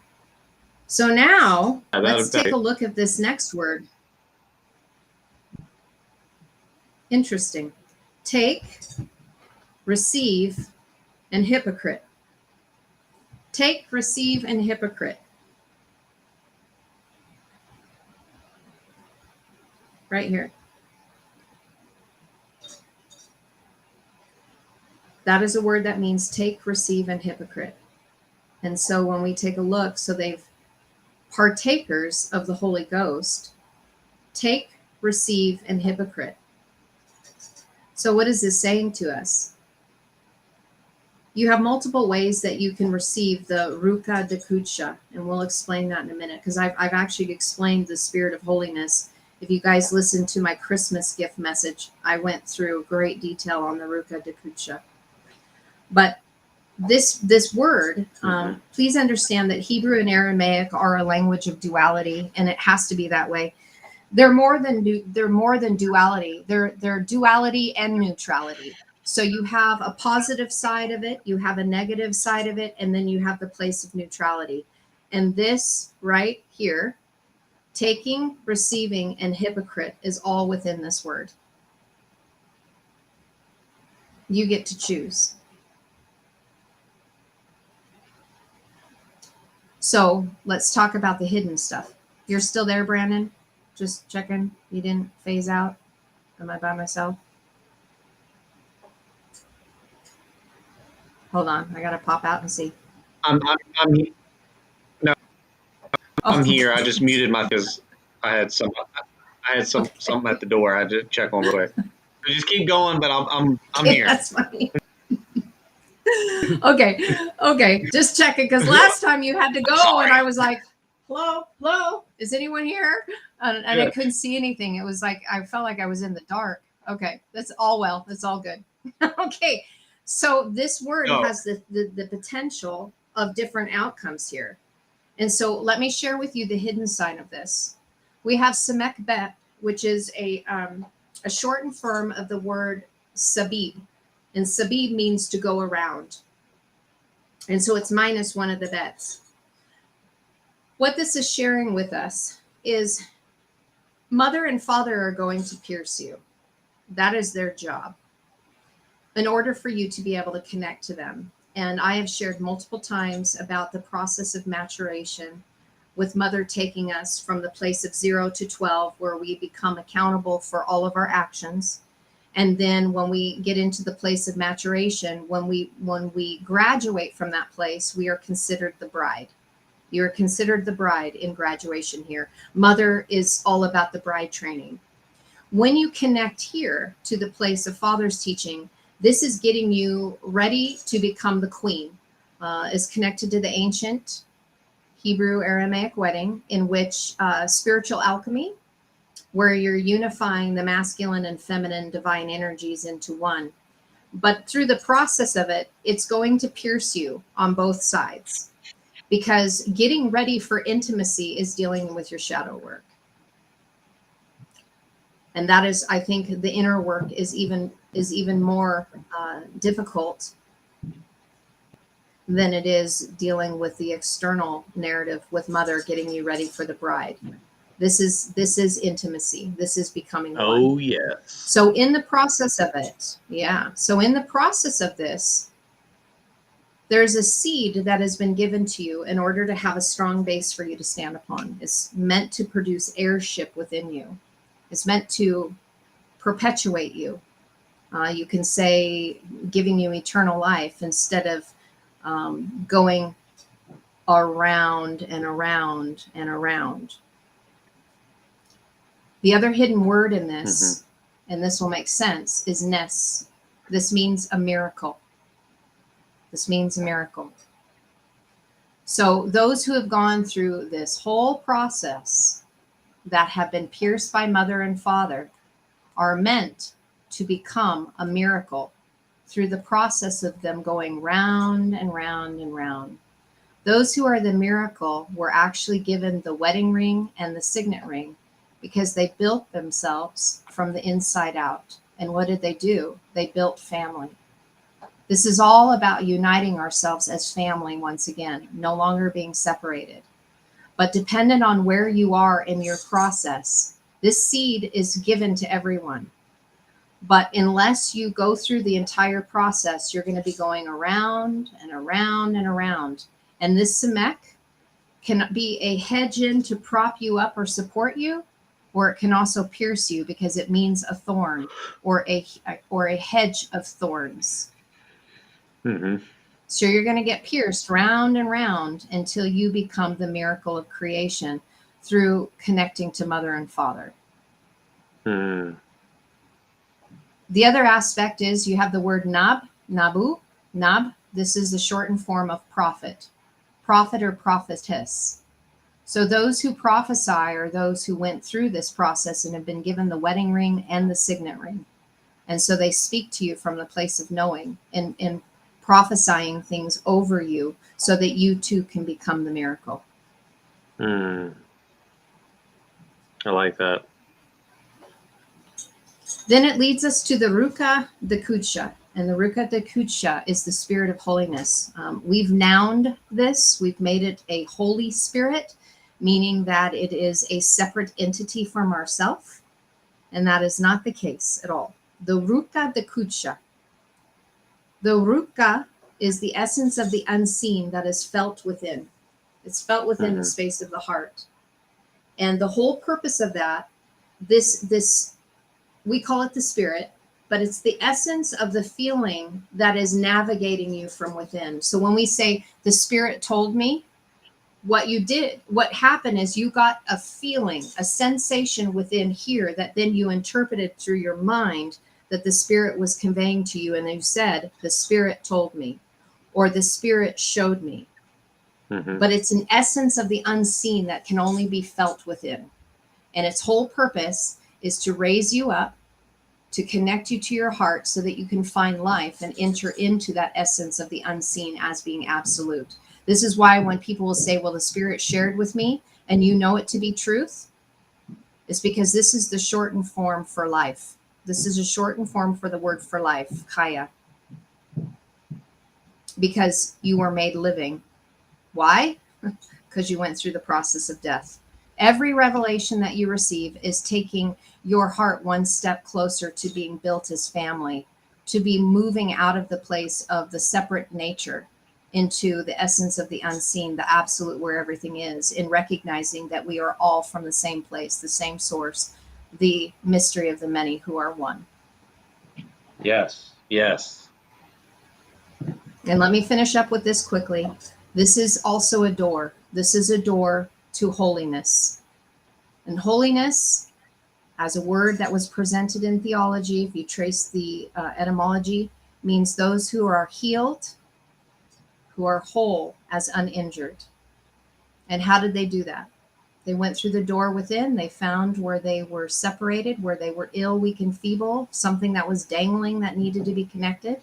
So now let's take a look at this next word. Interesting. Take, receive, and hypocrite. Take, receive, and hypocrite. Right here. That is a word that means take, receive, and hypocrite. And so when we take a look, so they've partakers of the Holy Ghost, take, receive, and hypocrite. So what is this saying to us? You have multiple ways that you can receive the Ruka de Kucha, and we'll explain that in a minute, because I've actually explained the spirit of holiness. If you guys listened to my Christmas gift message, I went through great detail on the Ruka de Kucha. But this word, please understand that Hebrew and Aramaic are a language of duality, and it has to be that way. They're more than duality. They're duality and neutrality. So you have a positive side of it, you have a negative side of it, and then you have the place of neutrality. And this right here, taking, receiving, and hypocrite, is all within this word. You get to choose. So let's talk about the hidden stuff. You're still there, Brandon? Just checking. You didn't phase out? Am I by myself? Hold on. I got to pop out and see. I'm here. I just muted my because I had something at the door. I had to check on real quick. So just keep going, but I'm here. That's funny. Okay. Just checking, because last time you had to go and I was like, hello, is anyone here? And I couldn't see anything. It was like I felt like I was in the dark. Okay, that's all well. That's all good. Okay, so this word has the potential of different outcomes here. And so let me share with you the hidden side of this. We have Semek Bet, which is a shortened form of the word Sabib. And Sabib means to go around. And so it's minus one of the bets. What this is sharing with us is mother and father are going to pierce you. That is their job in order for you to be able to connect to them. And I have shared multiple times about the process of maturation, with mother taking us from the place of 0 to 12, where we become accountable for all of our actions. And then when we get into the place of maturation, when we graduate from that place, we are considered the bride. You're considered the bride in graduation here. Mother is all about the bride training. When you connect here to the place of father's teaching, this is getting you ready to become the queen. Is connected to the ancient Hebrew Aramaic wedding, in which spiritual alchemy, where you're unifying the masculine and feminine divine energies into one. But through the process of it, it's going to pierce you on both sides, because getting ready for intimacy is dealing with your shadow work. And that is, I think, the inner work is even more difficult than it is dealing with the external narrative with mother getting you ready for the bride. This is intimacy. This is becoming one. Oh, yes. So in the process of it, So in the process of this, There's a seed that has been given to you in order to have a strong base for you to stand upon. It's meant to produce heirship within you. It's meant to perpetuate you. You can say giving you eternal life instead of going around and around and around. The other hidden word in this, and this will make sense, is nes. This means a miracle. This means a miracle. So those who have gone through this whole process that have been pierced by mother and father are meant to become a miracle through the process of them going round and round and round. Those who are the miracle were actually given the wedding ring and the signet ring because they built themselves from the inside out. And what did they do? They built family. This is all about uniting ourselves as family once again, no longer being separated. But dependent on where you are in your process, this seed is given to everyone. But unless you go through the entire process, you're going to be going around and around and around. And this Semek can be a hedge in to prop you up or support you, or it can also pierce you because it means a thorn or a hedge of thorns. So you're going to get pierced round and round until you become the miracle of creation through connecting to mother and father. The other aspect is you have the word nab, nabu, nab. This is the shortened form of prophet or prophetess. So those who prophesy are those who went through this process and have been given the wedding ring and the signet ring. And so they speak to you from the place of knowing and prophesying things over you so that you too can become the miracle. I like that. Then it leads us to the Ruka Dakutsha. And the Ruka Dakutsha is the spirit of holiness. We've nouned this. We've made it a holy spirit, meaning that it is a separate entity from ourself. And that is not the case at all. The Ruka Dakutsha. The Ruka is the essence of the unseen that is felt within. It's felt within the space of the heart. And the whole purpose of that, this we call it the spirit, but it's the essence of the feeling that is navigating you from within. So when we say the spirit told me, what happened is you got a feeling, a sensation within here that then you interpreted through your mind that the spirit was conveying to you, and you said, the spirit told me, or the spirit showed me. But it's an essence of the unseen that can only be felt within. And its whole purpose is to raise you up, to connect you to your heart so that you can find life and enter into that essence of the unseen as being absolute. This is why when people will say, well, the spirit shared with me, and you know it to be truth, it's because this is the shortened form for life. This is a shortened form for the word for life, kaya. Because you were made living. Why? Because you went through the process of death. Every revelation that you receive is taking your heart one step closer to being built as family, to be moving out of the place of the separate nature into the essence of the unseen, the absolute where everything is, in recognizing that we are all from the same place, the same source, the mystery of the many who are one. Yes. And let me finish up with this quickly. This is also a door. This is a door to holiness. And holiness, as a word that was presented in theology, if you trace the etymology, means those who are healed, who are whole as uninjured. And how did they do that? They went through the door within. They found where they were separated, where they were ill, weak, and feeble, something that was dangling that needed to be connected.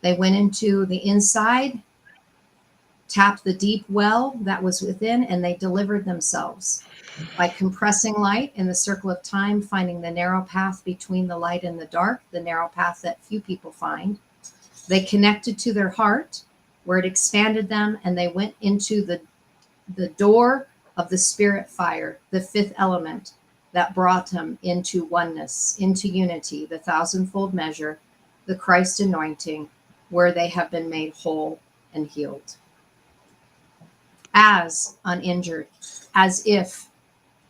They went into the inside, tapped the deep well that was within, and they delivered themselves by compressing light in the circle of time, finding the narrow path between the light and the dark, the narrow path that few people find. They connected to their heart, where it expanded them, and they went into the door of the spirit fire, the fifth element that brought them into oneness, into unity, the thousandfold measure, the Christ anointing, where they have been made whole and healed, as uninjured, as if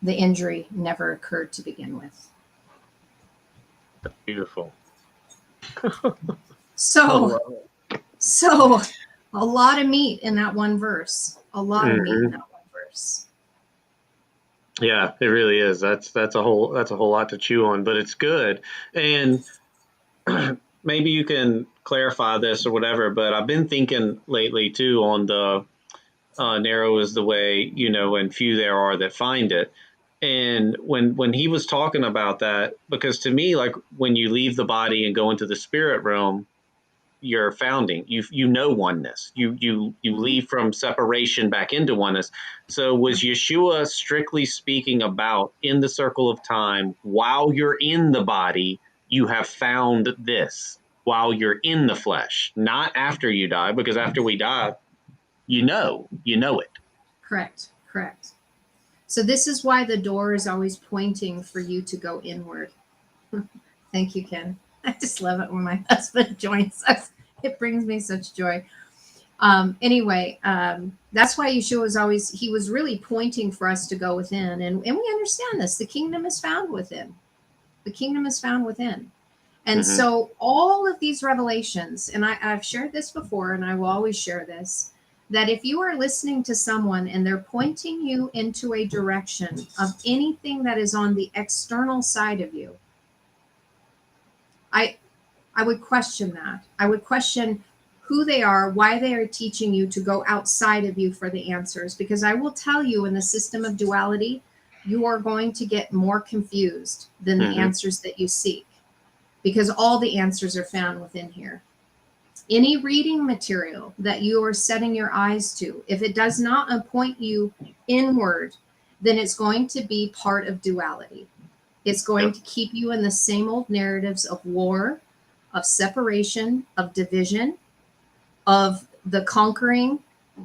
the injury never occurred to begin with. Beautiful. So, so a lot of meat in that one verse. A lot of meat in Mhm. that one verse. Yeah, it really is. That's a whole lot to chew on, but it's good. And maybe you can clarify this or whatever, but I've been thinking lately too on the narrow is the way, and few there are that find it. And when he was talking about that, because to me, like when you leave the body and go into the spirit realm, you're founding. You know oneness. You leave from separation back into oneness. So was Yeshua strictly speaking about in the circle of time while you're in the body, you have found this while you're in the flesh, not after you die, because after we die, you know it. Correct. Correct. So this is why the door is always pointing for you to go inward. Thank you, Ken. I just love it when my husband joins us. It brings me such joy. Anyway, that's why Yeshua was always, he was really pointing for us to go within. And we understand this. The kingdom is found within. The kingdom is found within. And Mm-hmm. so all of these revelations, and I've shared this before, and I will always share this, that if you are listening to someone and they're pointing you into a direction of anything that is on the external side of you, I would question that. I would question who they are, why they are teaching you to go outside of you for the answers. Because I will tell you, in the system of duality, you are going to get more confused than the Mm-hmm. answers that you seek, because all the answers are found within here. Any reading material that you are setting your eyes to, if it does not point you inward, then it's going to be part of duality. It's going to keep you in the same old narratives of war, of separation, of division, of the conquering,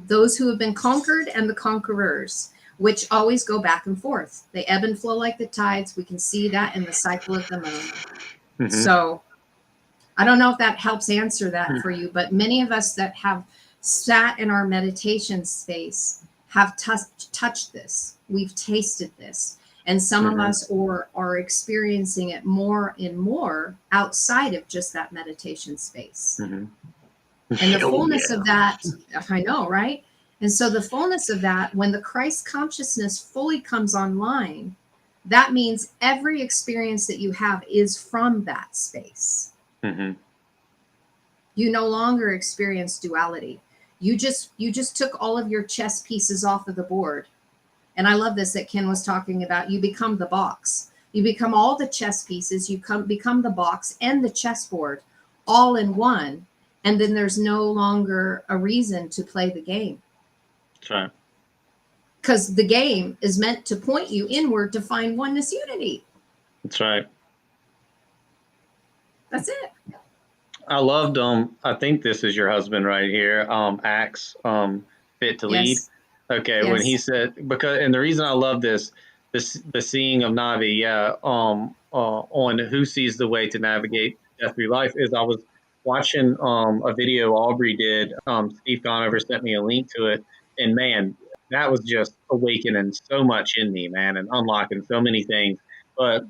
those who have been conquered and the conquerors, which always go back and forth. They ebb and flow like the tides. We can see that in the cycle of the moon. Mm-hmm. So I don't know if that helps answer that for you, but many of us that have sat in our meditation space have touched this. We've tasted this. And some Mm-hmm. of us are experiencing it more and more outside of just that meditation space. Mm-hmm. And the fullness of that, I know, right? And so the fullness of that, when the Christ consciousness fully comes online, that means every experience that you have is from that space. Mm-hmm. You no longer experience duality. You just took all of your chess pieces off of the board. And I love this that Ken was talking about. You become the box. You become all the chess pieces. You become the box and the chessboard all in one. And then there's no longer a reason to play the game. That's right. Because the game is meant to point you inward to find oneness unity. That's right. That's it. I loved I think this is your husband right here, Axe, Fit to Lead. Yes. Okay, Yes. when he said, and the reason I love this the seeing of Navi, yeah, on who sees the way to navigate death through life, is I was watching a video Aubrey did. Steve Conover sent me a link to it, and man, that was just awakening so much in me, man, and unlocking so many things. But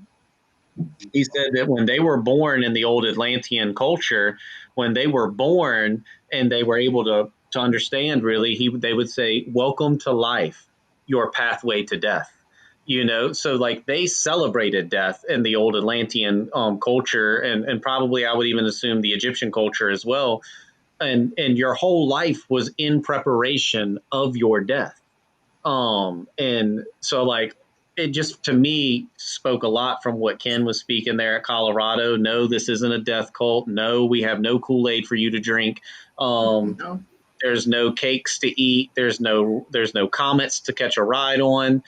he said that when they were born in the old Atlantean culture, when they were born and they were able to understand, really, they would say, "Welcome to life, your pathway to death." So like they celebrated death in the old Atlantean culture, and probably I would even assume the Egyptian culture as well. And your whole life was in preparation of your death. And so like it just to me spoke a lot from what Ken was speaking there at Colorado. No, this isn't a death cult. No, we have no Kool-Aid for you to drink. No. There's no cakes to eat. There's no comets to catch a ride on.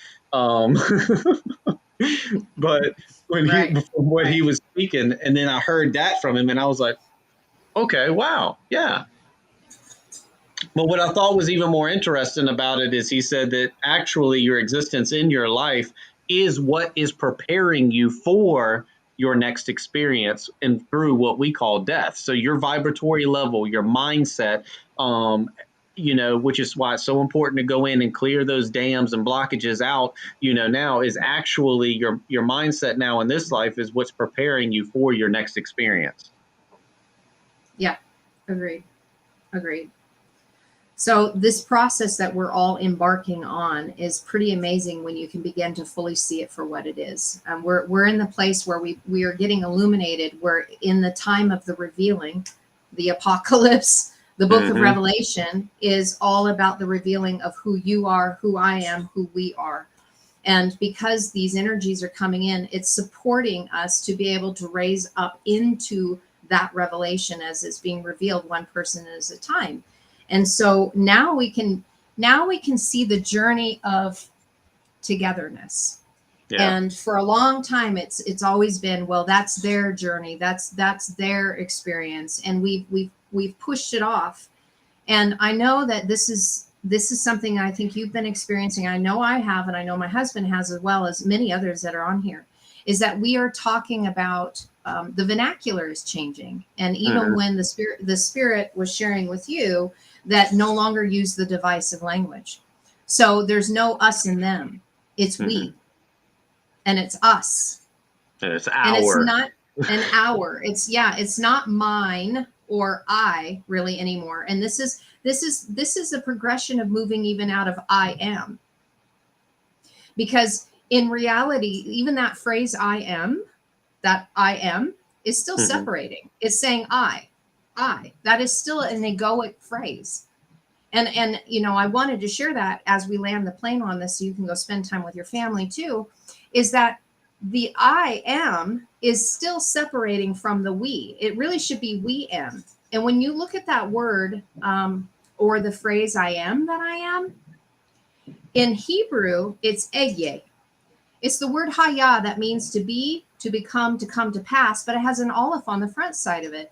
But when Right. from what Right. he was speaking, and then I heard that from him, and I was like, okay, wow, yeah. But what I thought was even more interesting about it is he said that actually your existence in your life is what is preparing you for your next experience and through what we call death. So your vibratory level, your mindset, which is why it's so important to go in and clear those dams and blockages out, now is actually your mindset now in this life is what's preparing you for your next experience. Yeah, agreed. So this process that we're all embarking on is pretty amazing when you can begin to fully see it for what it is. We're in the place where we are getting illuminated. We're in the time of the revealing, the apocalypse. The book of Revelation is all about the revealing of who you are, who I am, who we are. And because these energies are coming in, it's supporting us to be able to raise up into that revelation as it's being revealed, one person at a time. And so now we can see the journey of togetherness. Yeah. And for a long time, it's always been, well, that's their journey, that's their experience, and we've pushed it off. And I know that this is something I think you've been experiencing. I know I have, and I know my husband has, as well as many others that are on here, is that we are talking about the vernacular is changing. And even when the spirit was sharing with you that no longer use the divisive language. So there's no us and them. It's we. And it's us. And it's our. And it's not an our. It's not mine or I really anymore. And this is a progression of moving even out of I am. Because in reality, even that phrase I am is still separating. It's saying I. That is still an egoic phrase. And I wanted to share that as we land the plane on this, so you can go spend time with your family too, is that the I am is still separating from the we. It really should be we am. And when you look at that word or the phrase I am that I am, in Hebrew, it's egye. It's the word haya that means to be, to become, to come to pass, but it has an aleph on the front side of it.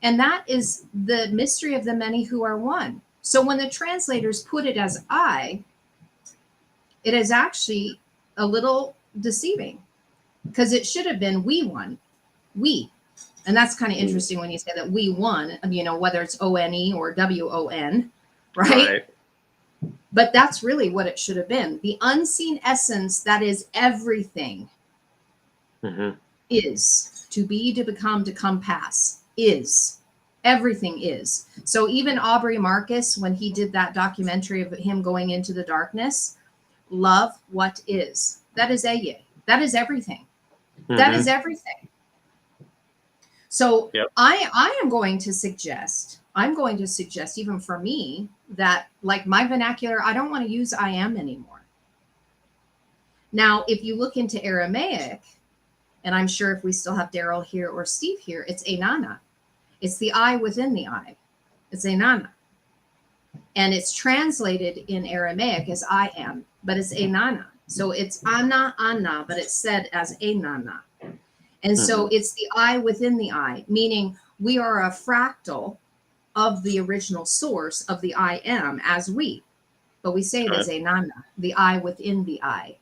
And that is the mystery of the many who are one. So when the translators put it as I, it is actually a little deceiving, because it should have been we won, we. And that's kind of interesting when you say that we won, whether it's O-N-E or W-O-N, right? But that's really what it should have been. The unseen essence that is everything is to be, to become, to come pass, is. Everything is. So even Aubrey Marcus, when he did that documentary of him going into the darkness, love what is. That is Eye. That is everything. That is everything. So I am going to suggest, even for me, that like my vernacular, I don't want to use I am anymore. Now, if you look into Aramaic, and I'm sure if we still have Daryl here or Steve here, it's Enana. It's the I within the I. It's Enana. And it's translated in Aramaic as I am, but it's Enana. So it's Anna, but it's said as Enana. And so it's the I within the I, meaning we are a fractal of the original source of the I am as we, but we say it as Enana, the I within the I.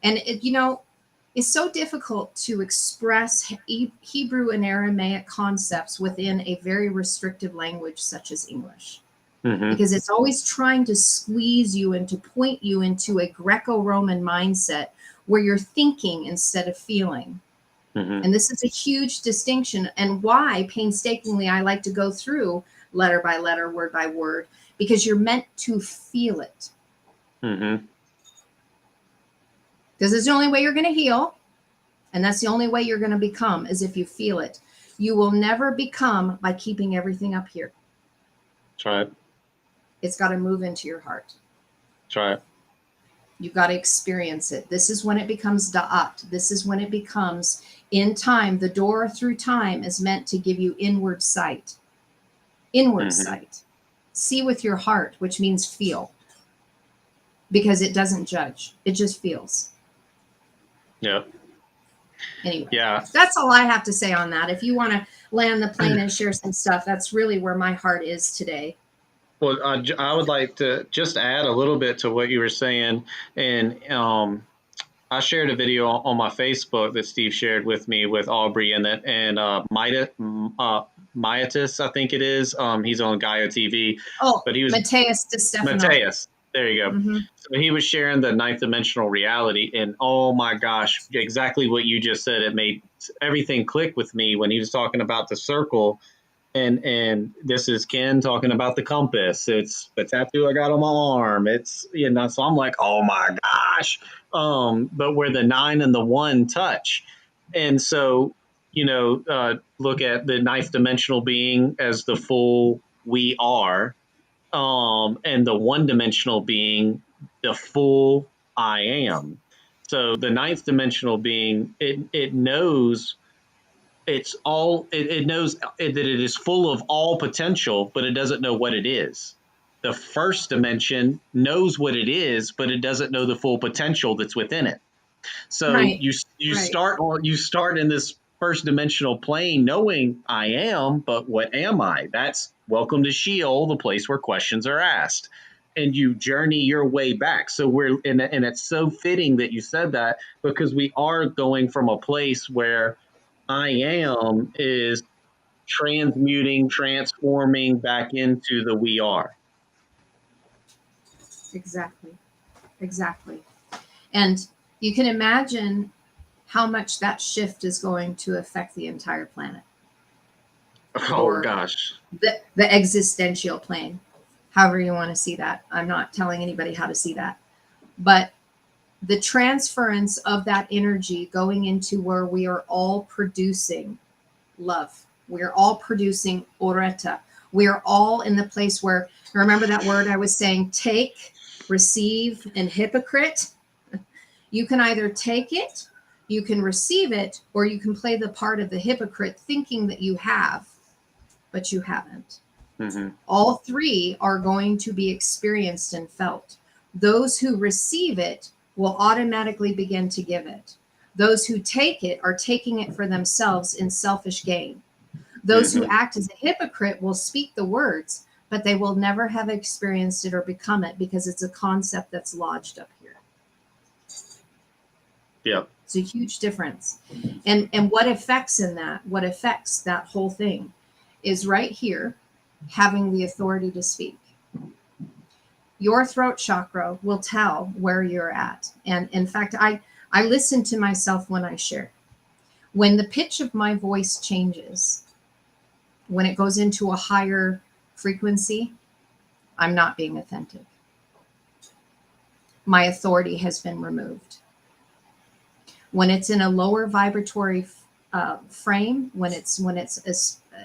And it's so difficult to express Hebrew and Aramaic concepts within a very restrictive language such as English, because it's always trying to squeeze you and to point you into a Greco-Roman mindset where you're thinking instead of feeling. And this is a huge distinction, and why painstakingly I like to go through letter by letter, word by word, because you're meant to feel it. Because it's the only way you're going to heal. And that's the only way you're going to become, is if you feel it. You will never become by keeping everything up here. Try it. It's got to move into your heart. Try it. You've got to experience it. This is when it becomes da'at. This is when it becomes in time. The door through time is meant to give you inward sight. Inward sight. See with your heart, which means feel. Because it doesn't judge. It just feels. Yeah. Anyway, that's all I have to say on that. If you want to land the plane and share some stuff, that's really where my heart is today. Well, I would like to just add a little bit to what you were saying. And I shared a video Myatis, I think it is. He's on Gaia TV, Oh, but he was Mateus de Stefano. Mateus. There you go. Mm-hmm. So he was sharing the ninth dimensional reality, and oh my gosh, exactly what you just said. It made everything click with me when he was talking about the circle. And this is Ken talking about the compass. It's the tattoo I got on my arm. It's, you know, so I'm like, oh my gosh. But where the 9 and the 1 touch. And so, you know, look at the ninth dimensional being as the full we are, and the one dimensional being the full I am. So the ninth dimensional being, it knows it knows that it is full of all potential, but it doesn't know what it is. The first dimension knows what it is, but it doesn't know the full potential that's within it. So Right. you Right. start in this first dimensional plane knowing I am, but what am I? That's welcome to Sheol, the place where questions are asked. And you journey your way back. So and it's so fitting that you said that, because we are going from a place where I am is transmuting, transforming back into the we are. Exactly. Exactly. And you can imagine how much that shift is going to affect the entire planet, Oh or gosh. the existential plane, however you want to see that. I'm not telling anybody how to see that. But the transference of that energy going into where we are all producing love. We are all producing oreta. We are all in the place where, remember that word I was saying, take, receive, and hypocrite? You can either take it, you can receive it, or you can play the part of the hypocrite thinking that you have, but you haven't. Mm-hmm. All three are going to be experienced and felt. Those who receive it will automatically begin to give it. Those who take it are taking it for themselves in selfish gain. Those who act as a hypocrite will speak the words, but they will never have experienced it or become it, because it's a concept that's lodged up here. Yep. It's a huge difference. And what affects that whole thing is right here, having the authority to speak. Your throat chakra will tell where you're at. And in fact, I listen to myself when I share. When the pitch of my voice changes, when it goes into a higher frequency, I'm not being authentic. My authority has been removed. When it's in a lower vibratory frame, when it's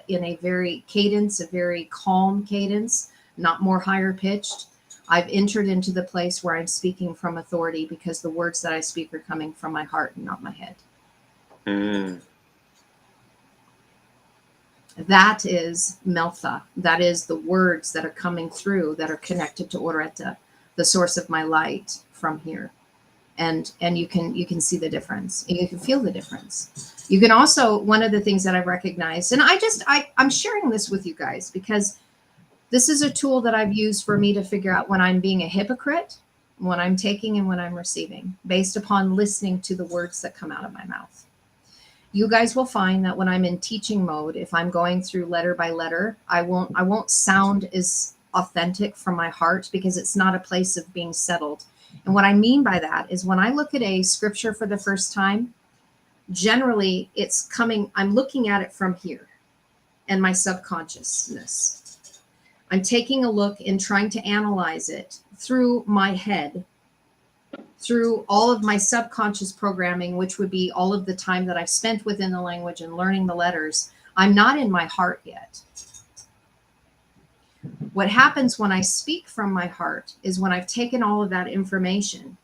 in a very cadence, a very calm cadence, not more higher pitched, I've entered into the place where I'm speaking from authority, because the words that I speak are coming from my heart and not my head. Mm. That is Meltha. That is the words that are coming through that are connected to Oreta, the source of my light from here. And you can see the difference, and you can feel the difference. You can also, one of the things that I've recognized, and I'm sharing this with you guys because this is a tool that I've used for me to figure out when I'm being a hypocrite, when I'm taking, and when I'm receiving, based upon listening to the words that come out of my mouth. You guys will find that when I'm in teaching mode, if I'm going through letter by letter, I won't sound as authentic from my heart, because it's not a place of being settled. And what I mean by that is, when I look at a scripture for the first time, generally I'm looking at it from here and my subconsciousness. I'm taking a look and trying to analyze it through my head, through all of my subconscious programming, which would be all of the time that I've spent within the language and learning the letters. I'm not in my heart yet. What happens when I speak from my heart is when I've taken all of that information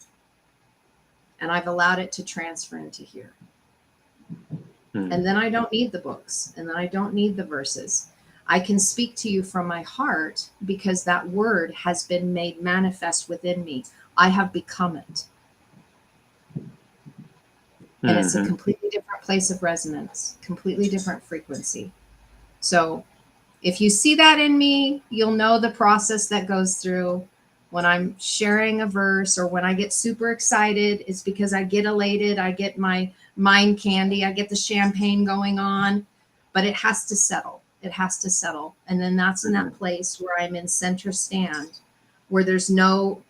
and I've allowed it to transfer into here. And then I don't need the books, and then I don't need the verses. I can speak to you from my heart, because that word has been made manifest within me. I have become it. And it's a completely different place of resonance, completely different frequency. So if you see that in me, you'll know the process that goes through. When I'm sharing a verse, or when I get super excited, it's because I get elated. I get my mind candy. I get the champagne going on, but it has to settle. It has to settle. And then that's in that place where I'm in center stand, where there's no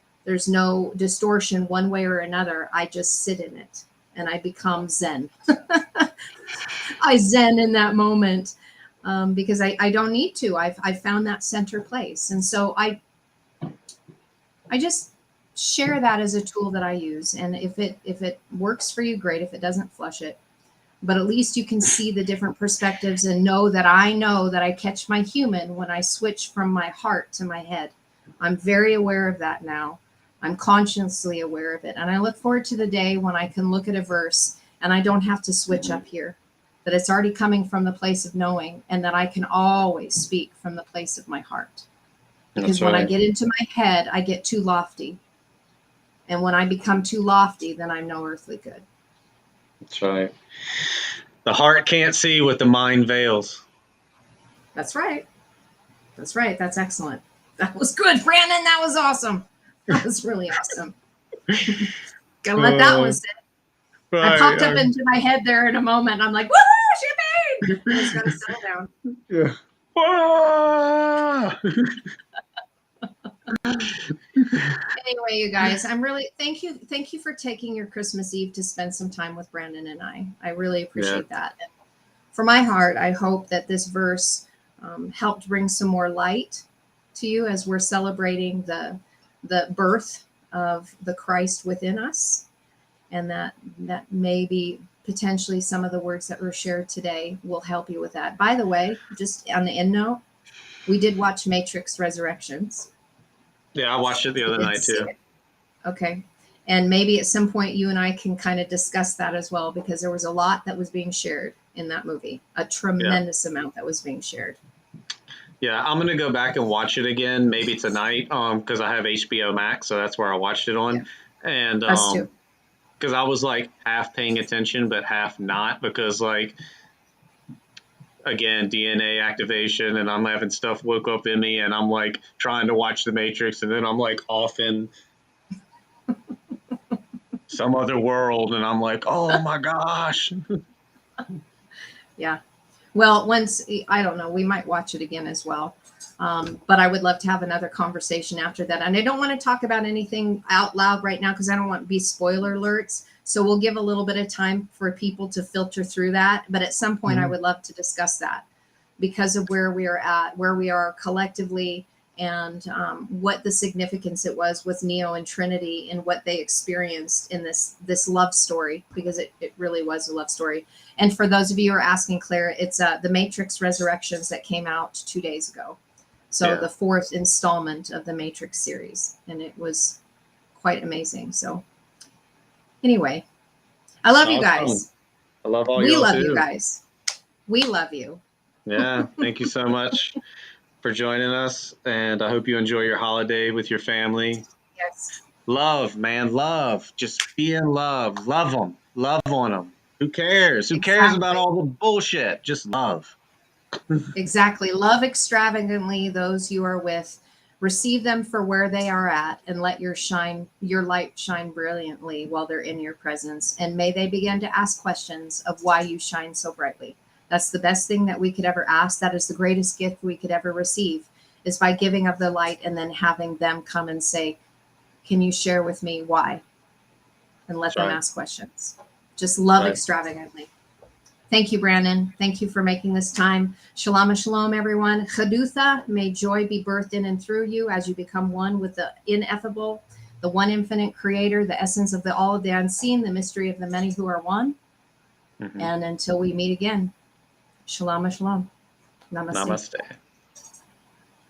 distortion one way or another. I just sit in it and I become Zen. I Zen in that moment, because I don't need to. I've found that center place. And so I just share that as a tool that I use. And if it works for you, great. If it doesn't, flush it. But at least you can see the different perspectives and know that I catch my human when I switch from my heart to my head. I'm very aware of that now. I'm consciously aware of it. And I look forward to the day when I can look at a verse and I don't have to switch up here, that it's already coming from the place of knowing, and that I can always speak from the place of my heart. Because when I get into my head, I get too lofty. And when I become too lofty, then I'm no earthly good. That's right. The heart can't see what the mind veils. That's right. That's right. That's excellent. That was good, Brandon. That was awesome. That was really awesome. Gotta let that one sit. Right, I popped up into my head there in a moment. I'm like, woohoo, champagne! I just gotta settle down. Yeah. Ah! Anyway, you guys, I'm really thank you for taking your Christmas Eve to spend some time with Brandon and I really appreciate that. And for my heart, I hope that this verse helped bring some more light to you as we're celebrating the birth of the Christ within us, and that maybe potentially some of the words that were shared today will help you with that. By the way, just on the end note, we did watch Matrix Resurrections. Yeah, I watched it the other night too. Okay. And maybe at some point you and I can kind of discuss that as well, because there was a lot that was being shared in that movie, a tremendous amount that was being shared. Yeah, I'm gonna go back and watch it again, maybe tonight, because I have HBO Max, so that's where I watched it on. Yeah. And us too. Because I was like half paying attention but half not, because like, again, DNA activation, and I'm having stuff woke up in me, and I'm like trying to watch The Matrix, and then I'm like off in some other world, and I'm like, oh my gosh. Yeah. Well, once, I don't know, we might watch it again as well. But I would love to have another conversation after that. And I don't want to talk about anything out loud right now because I don't want to be spoiler alerts. So we'll give a little bit of time for people to filter through that. But at some point, I would love to discuss that because of where we are at, where we are collectively, and what the significance it was with Neo and Trinity and what they experienced in this love story, because it really was a love story. And for those of you who are asking, Claire, it's the Matrix Resurrections that came out 2 days ago. So the 4th installment of the Matrix series. And it was quite amazing. So anyway, I love you guys. I love all we y'all love too. You guys. We love you. Yeah. Thank you so much for joining us. And I hope you enjoy your holiday with your family. Yes. Love, man. Love. Just be in love. Love them. Love on them. Who cares? Who cares about all the bullshit? Just love. Exactly. Love extravagantly those you are with. Receive them for where they are at, and let your light shine brilliantly while they're in your presence. And may they begin to ask questions of why you shine so brightly. That's the best thing that we could ever ask. That is the greatest gift we could ever receive, is by giving of the light and then having them come and say, can you share with me why? And let them ask questions. Just love extravagantly. Thank you, Brandon. Thank you for making this time. Shalom, shalom, everyone. Chadutha, may joy be birthed in and through you as you become one with the ineffable, the one infinite creator, the essence of the all of the unseen, the mystery of the many who are one. And until we meet again, shalom, shalom. Namaste. Namaste.